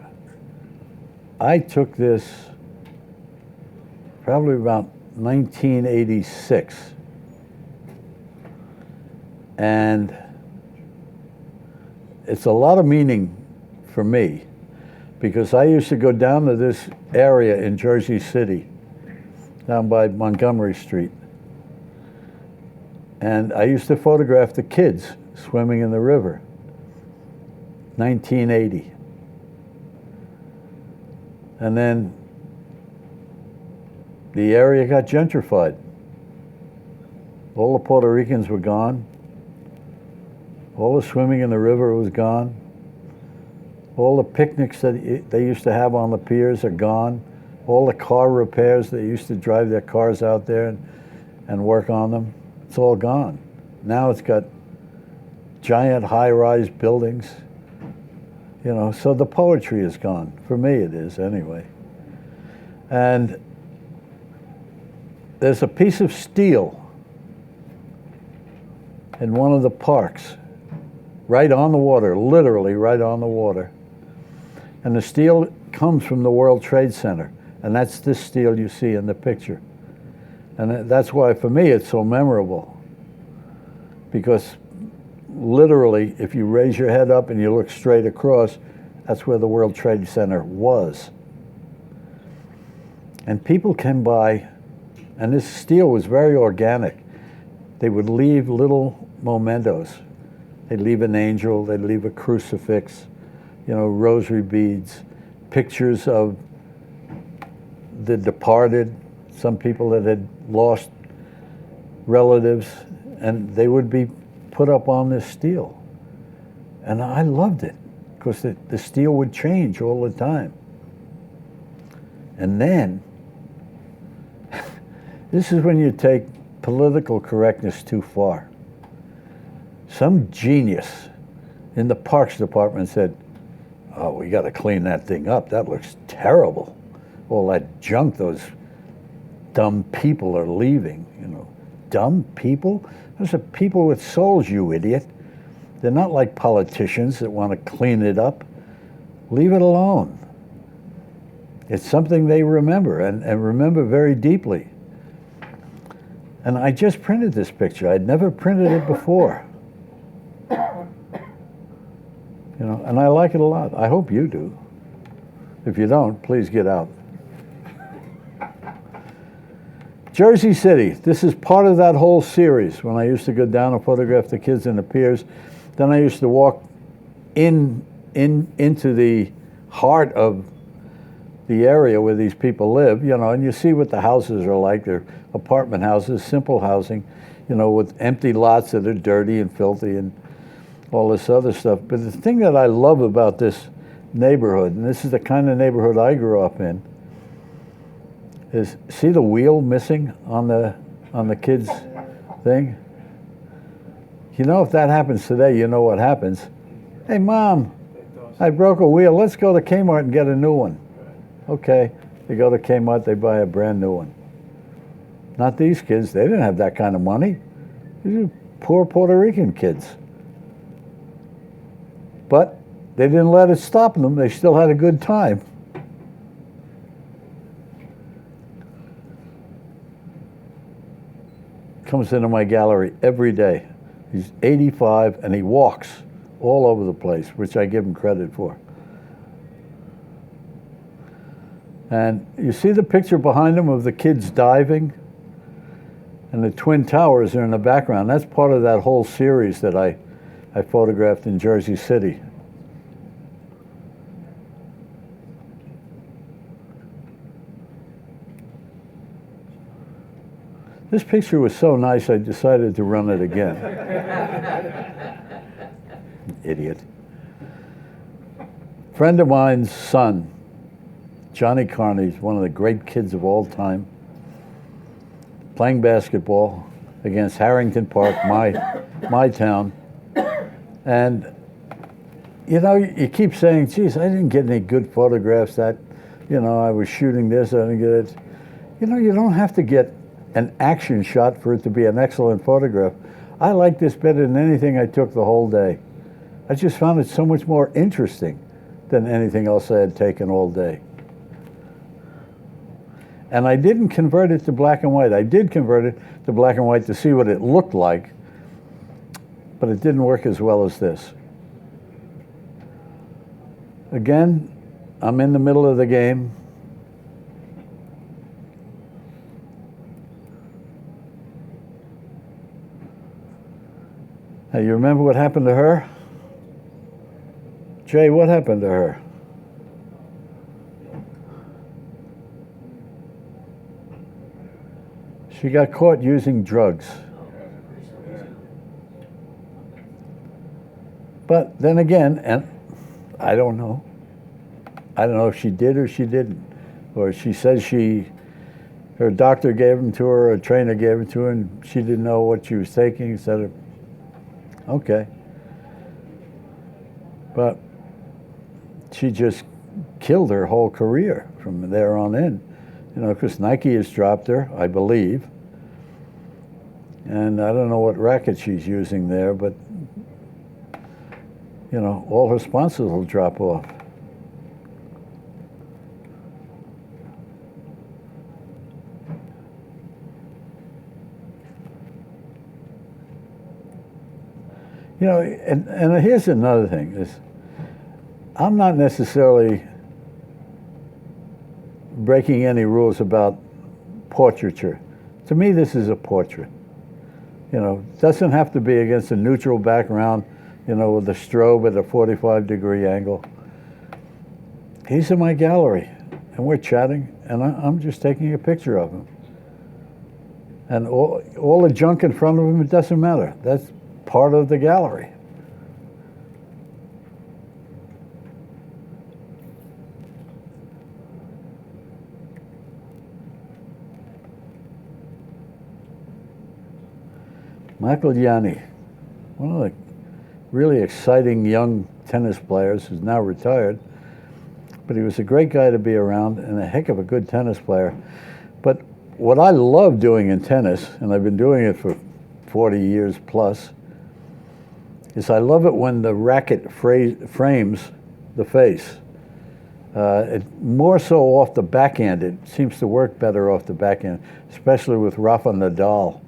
I took this probably about 1986. And it's a lot of meaning for me because I used to go down to this area in Jersey City, down by Montgomery Street. And I used to photograph the kids swimming in the river. 1980. And then the area got gentrified. All the Puerto Ricans were gone. All the swimming in the river was gone. All the picnics that they used to have on the piers are gone. All the car repairs, they used to drive their cars out there and work on them, it's all gone. Now it's got giant high-rise buildings. You know, so the poetry is gone. For me it is, anyway. And there's a piece of steel in one of the parks, right on the water, literally right on the water. And the steel comes from the World Trade Center, and that's this steel you see in the picture. And that's why, for me, it's so memorable. Because literally, if you raise your head up and you look straight across, that's where the World Trade Center was. And people came by, and this steel was very organic. They would leave little mementos. They'd leave an angel, they'd leave a crucifix, you know, rosary beads, pictures of the departed, some people that had lost relatives, and they would be put up on this steel. And I loved it, because the steel would change all the time. And then, this is when you take political correctness too far. Some genius in the Parks Department said, oh, we got to clean that thing up. That looks terrible. All that junk those dumb people are leaving, you know. Dumb people? Those are people with souls, you idiot. They're not like politicians that want to clean it up. Leave it alone. It's something they remember, and remember very deeply. And I just printed this picture. I'd never printed it before. You know, and I like it a lot. I hope you do. If you don't, please get out. Jersey City. This is part of that whole series. When I used to go down and photograph the kids in the piers, then I used to walk into the heart of the area where these people live, you know, and you see what the houses are like. They're apartment houses, simple housing, you know, with empty lots that are dirty and filthy and all this other stuff. But the thing that I love about this neighborhood, and this is the kind of neighborhood I grew up in, is see the wheel missing on the kid's thing? You know, if that happens today, you know what happens. Hey, Mom, I broke a wheel. Let's go to Kmart and get a new one. Okay, they go to Kmart, they buy a brand new one. Not these kids. They didn't have that kind of money. These are poor Puerto Rican kids. But they didn't let it stop them. They still had a good time. Comes into my gallery every day. He's 85 and he walks all over the place, which I give him credit for. And you see the picture behind him of the kids diving? And the Twin Towers are in the background. That's part of that whole series that I photographed in Jersey City. This picture was so nice, I decided to run it again. Idiot. Friend of mine's son, Johnny Carney's one of the great kids of all time, playing basketball against Harrington Park, my town. And, you know, you keep saying, geez, I didn't get any good photographs that, you know, I was shooting this, I didn't get it. You know, you don't have to get an action shot for it to be an excellent photograph. I like this better than anything I took the whole day. I just found it so much more interesting than anything else I had taken all day. And I didn't convert it to black and white. I did convert it to black and white to see what it looked like, but it didn't work as well as this. Again, I'm in the middle of the game. Now, you remember what happened to her? Jay, what happened to her? She got caught using drugs. But then again, and I don't know. I don't know if she did or she didn't. Or she says her doctor gave them to her, a trainer gave it to her, and she didn't know what she was taking, etc. Okay. But she just killed her whole career from there on in. You know, because Nike has dropped her, I believe. And I don't know what racket she's using there, but, you know, all her sponsors will drop off. You know, and here's another thing, is I'm not necessarily breaking any rules about portraiture. To me, this is a portrait. You know, it doesn't have to be against a neutral background, you know, with a strobe at a 45-degree angle. He's in my gallery, and we're chatting, and I'm just taking a picture of him. And all the junk in front of him, it doesn't matter. That's part of the gallery. Michael Yanni, one of the really exciting young tennis players who's now retired, but he was a great guy to be around and a heck of a good tennis player. But what I love doing in tennis, and I've been doing it for 40 years plus, is I love it when the racket frames the face. More so off the backhand. It seems to work better off the backhand, especially with Rafa Nadal.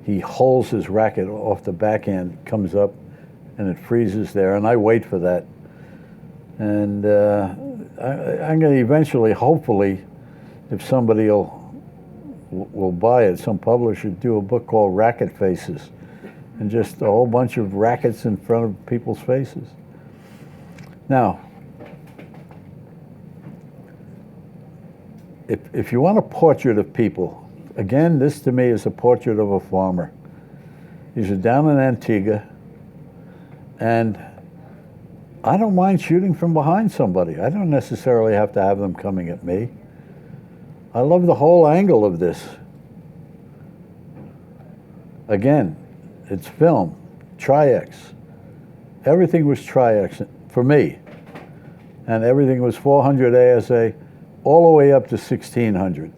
He holds his racket off the backhand, comes up, and it freezes there, and I wait for that. And I'm going to eventually, hopefully, if somebody will buy it, some publisher, do a book called Racket Faces, and just a whole bunch of rackets in front of people's faces. Now, if you want a portrait of people, again, this to me is a portrait of a farmer. These are down in Antigua, and I don't mind shooting from behind somebody. I don't necessarily have to have them coming at me. I love the whole angle of this. Again, it's film, Tri-X. Everything was Tri-X for me. And everything was 400 ASA all the way up to 1600.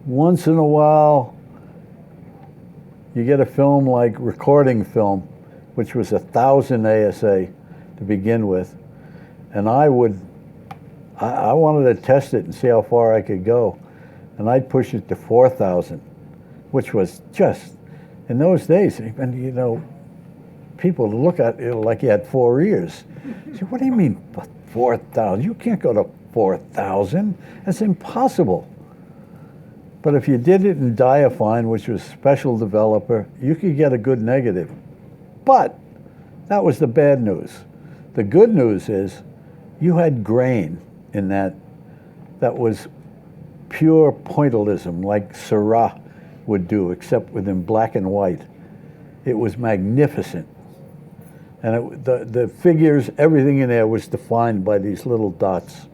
Once in a while, you get a film like recording film, which was 1000 ASA to begin with. And I wanted to test it and see how far I could go. And I'd push it to 4000, which was just, in those days, and you know, people look at it like you had 4 ears. Say, what do you mean 4,000? You can't go to 4,000. That's impossible. But if you did it in diaphine, which was special developer, you could get a good negative. But that was the bad news. The good news is you had grain in that was pure pointillism, like Seurat would do, except within black and white. It was magnificent. And the figures, everything in there was defined by these little dots.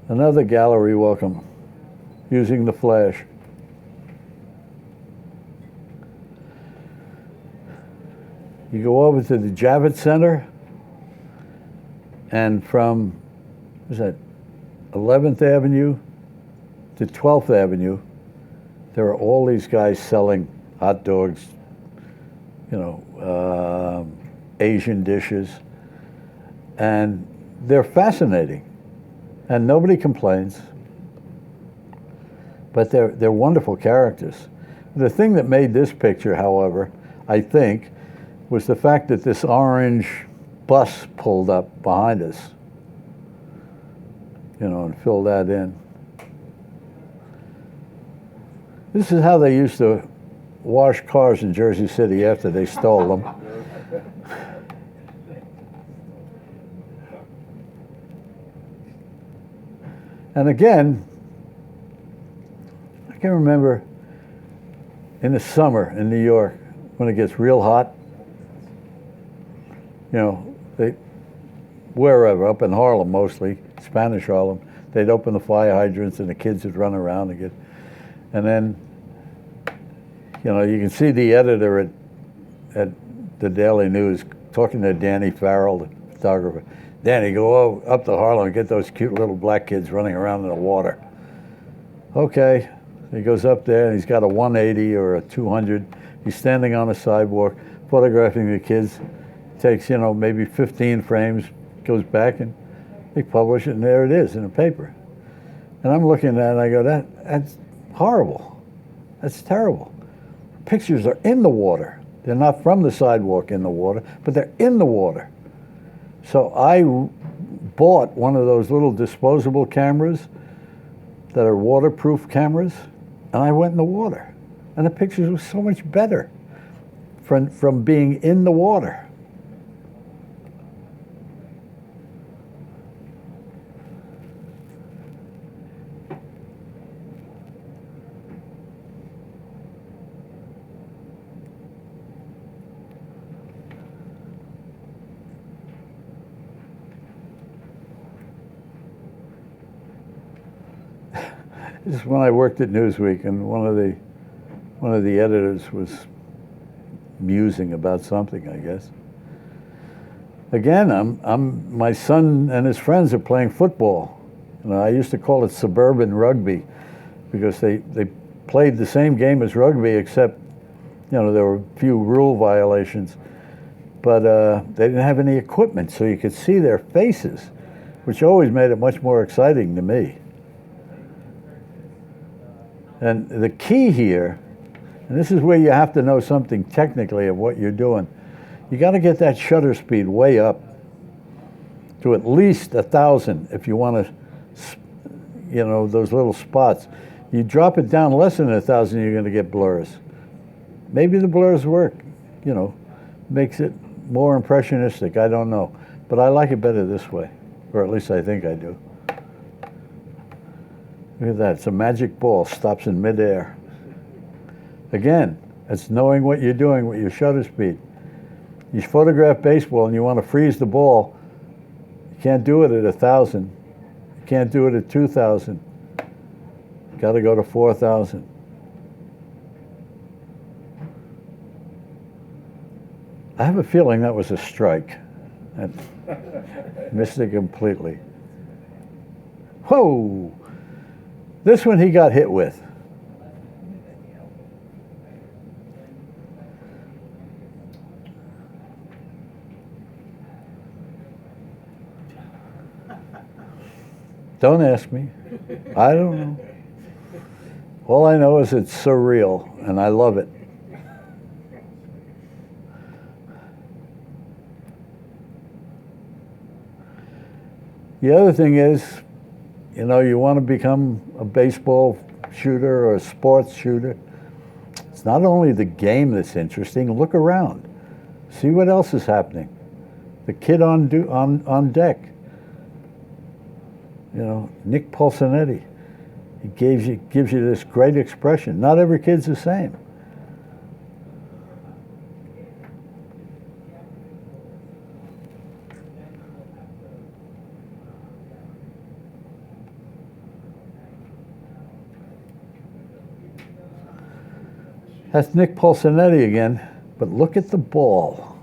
Another gallery welcome, using the flash. You go over to the Javits Center, and from, what is that, 11th Avenue to 12th Avenue, there are all these guys selling hot dogs, you know, Asian dishes, and they're fascinating, and nobody complains, but they're wonderful characters. The thing that made this picture, however, I think, was the fact that this orange bus pulled up behind us, you know, and filled that in. This is how they used to wash cars in Jersey City after they stole them. And again, I can remember in the summer in New York when it gets real hot, you know, wherever, up in Harlem mostly, Spanish Harlem, they'd open the fire hydrants and the kids would run around and then, you know, you can see the editor at the Daily News talking to Danny Farrell, the photographer. Danny, go up to Harlem and get those cute little black kids running around in the water. Okay, he goes up there and he's got a 180 or a 200. He's standing on the sidewalk photographing the kids. Takes, you know, maybe 15 frames, goes back and they publish it, and there it is in the paper. And I'm looking at it and I go, that's horrible. That's terrible. Pictures are in the water. They're not from the sidewalk in the water, but they're in the water. So I bought one of those little disposable cameras that are waterproof cameras, and I went in the water. And the pictures were so much better from being in the water. This is when I worked at Newsweek, and one of the editors was musing about something, I guess. Again, my son and his friends are playing football. You know, I used to call it suburban rugby because they played the same game as rugby, except, you know, there were a few rule violations, but they didn't have any equipment, so you could see their faces, which always made it much more exciting to me. And the key here, and this is where you have to know something technically of what you're doing, you got to get that shutter speed way up to at least 1,000 if you want to, you know, those little spots. You drop it down less than 1,000, you're going to get blurs. Maybe the blurs work, you know, makes it more impressionistic, I don't know. But I like it better this way, or at least I think I do. Look at that, it's a magic ball, stops in midair. Again, it's knowing what you're doing with your shutter speed. You photograph baseball and you want to freeze the ball, you can't do it at 1,000. You can't do it at 2,000. Got to go to 4,000. I have a feeling that was a strike. I missed it completely. Whoa! This one he got hit with. Don't ask me. I don't know. All I know is it's surreal, and I love it. The other thing is, you know, you want to become a baseball shooter or a sports shooter. It's not only the game that's interesting. Look around. See what else is happening. The kid on deck. You know, Nick Pulcinetti. He gives you this great expression. Not every kid's the same. That's Nick Pulcinetti again, but look at the ball.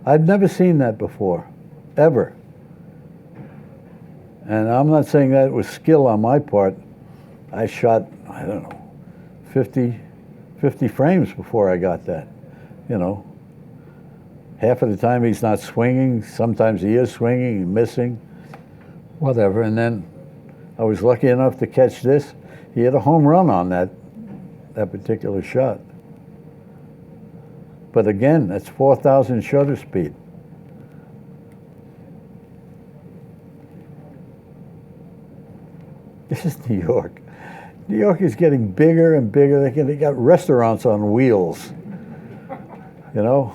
I've never seen that before, ever. And I'm not saying that it was skill on my part. I shot, I don't know, 50 frames before I got that, you know. Half of the time he's not swinging, sometimes he is swinging and missing, whatever. And then I was lucky enough to catch this. He had a home run on that particular shot. But again, that's 4,000 shutter speed. This is New York. New York is getting bigger and bigger. They got restaurants on wheels. You know?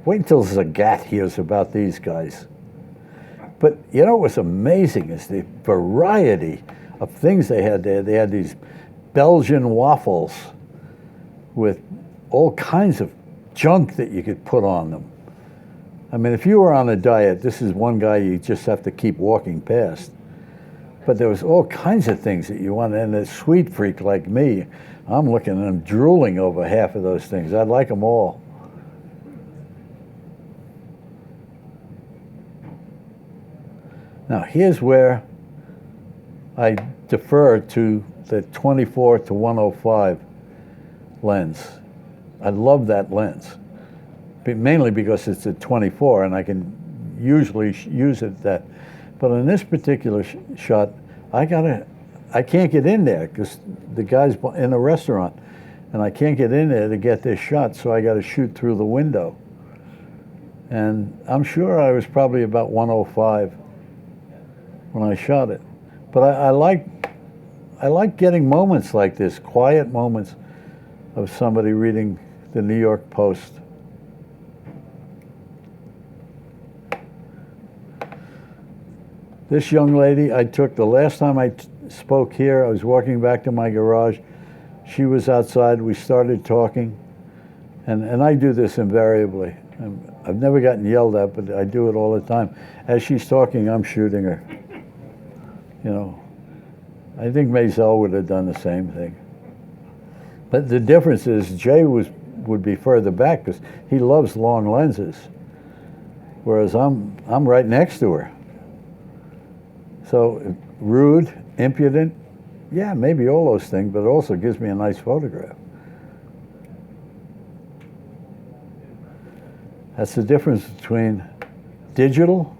Wait until Zagat hears about these guys. But you know what's amazing is the variety of things they had there. They had these Belgian waffles with all kinds of junk that you could put on them. I mean, if you were on a diet, this is one guy you just have to keep walking past. But there was all kinds of things that you wanted. And a sweet freak like me, I'm looking and I'm drooling over half of those things. I'd like them all. Now, here's where I defer to the 24 to 105 lens. I love that lens, mainly because it's a 24 and I can usually use it that. But in this particular shot, I can't get in there because the guy's in a restaurant and I can't get in there to get this shot, so I got to shoot through the window. And I'm sure I was probably about 105 when I shot it. But I like getting moments like this, quiet moments of somebody reading the New York Post. This young lady I took the last time I spoke here. I was walking back to my garage. She was outside. We started talking. And I do this invariably. I've never gotten yelled at, but I do it all the time. As she's talking, I'm shooting her. You know, I think Maisel would have done the same thing. But the difference is Jay would be further back because he loves long lenses, whereas I'm right next to her. So rude, impudent, yeah, maybe all those things, but it also gives me a nice photograph. That's the difference between digital,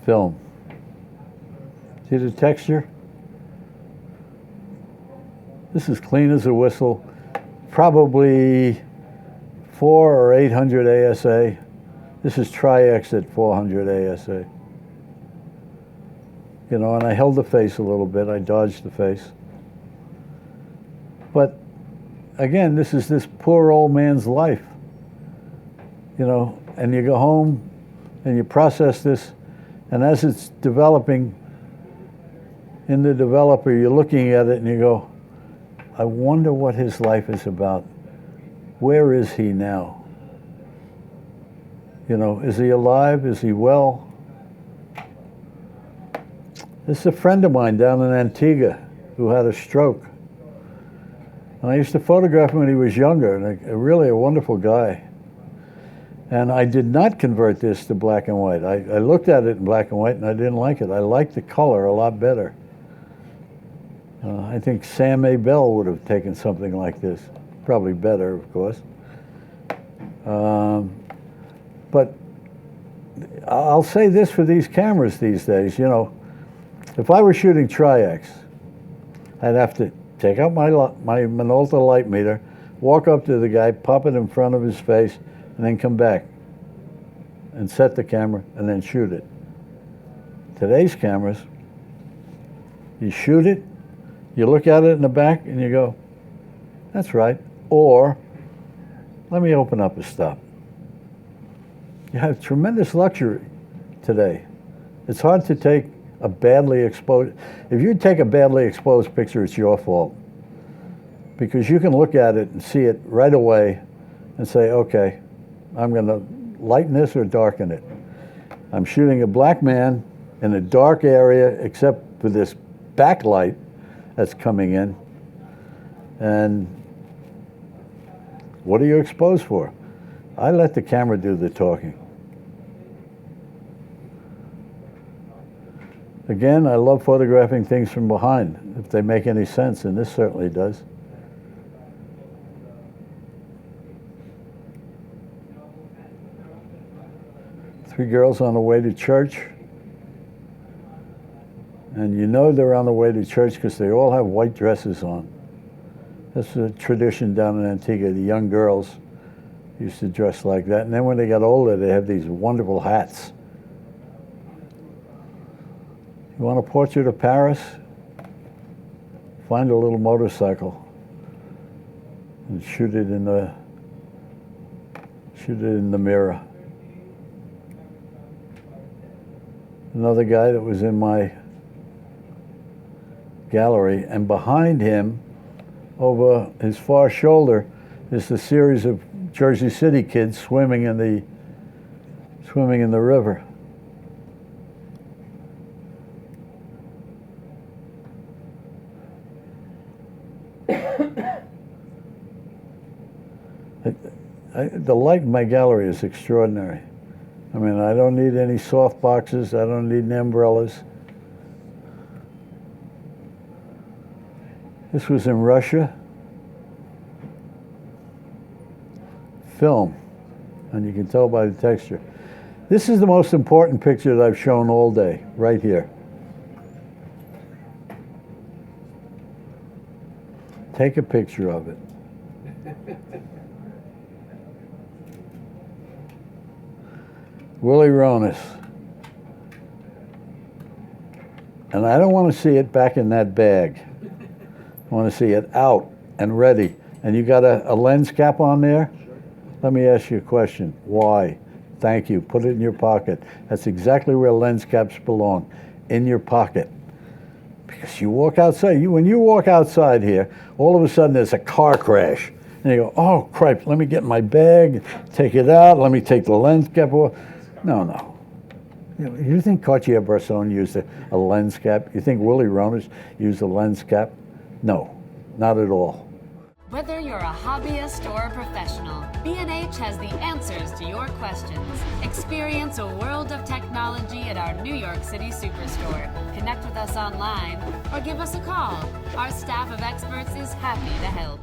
film. See the texture? This is clean as a whistle, probably 400 or 800 ASA. This is Tri-X at 400 ASA. You know, and I held the face a little bit. I dodged the face. But again, this is this poor old man's life. You know, and you go home, and you process this, and as it's developing in the developer, you're looking at it and you go, I wonder what his life is about. Where is he now? You know, is he alive? Is he well? This is a friend of mine down in Antigua who had a stroke. And I used to photograph him when he was younger, and really a wonderful guy. And I did not convert this to black and white. I looked at it in black and white, and I didn't like it. I liked the color a lot better. I think Sam A. Bell would have taken something like this. Probably better, of course. But I'll say this for these cameras these days, you know, if I were shooting Tri-X, I'd have to take out my Minolta light meter, walk up to the guy, pop it in front of his face, and then come back and set the camera and then shoot it. Today's cameras, you shoot it, you look at it in the back, and you go, that's right. Or, let me open up a stop. You have tremendous luxury today. It's hard to take a badly exposed, if you take a badly exposed picture, it's your fault. Because you can look at it and see it right away and say, okay, I'm going to lighten this or darken it. I'm shooting a black man in a dark area except for this backlight that's coming in. And what are you exposed for? I let the camera do the talking. Again, I love photographing things from behind, if they make any sense, and this certainly does. Three girls on the way to church. And you know they're on the way to church because they all have white dresses on. That's a tradition down in Antigua. The young girls used to dress like that. And then when they got older, they have these wonderful hats. You want a portrait of Paris? Find a little motorcycle and shoot it in the mirror. Another guy that was in my gallery, and behind him, over his far shoulder, is the series of Jersey City kids swimming in the river. The light in my gallery is extraordinary. I mean, I don't need any soft boxes. I don't need any umbrellas. This was in Russia. Film, and you can tell by the texture. This is the most important picture that I've shown all day, right here. Take a picture of it. Willie Ronis. And I don't want to see it back in that bag. I want to see it out and ready. And you got a lens cap on there? Let me ask you a question. Why? Thank you. Put it in your pocket. That's exactly where lens caps belong, in your pocket. Because you walk outside. When you walk outside here, all of a sudden there's a car crash. And you go, oh, crap, let me get my bag, take it out, let me take the lens cap off. No. You think Cartier-Bresson used a lens cap? You think Willie Ronis used a lens cap? No, not at all. Whether you're a hobbyist or a professional, B&H has the answers to your questions. Experience a world of technology at our New York City Superstore. Connect with us online or give us a call. Our staff of experts is happy to help.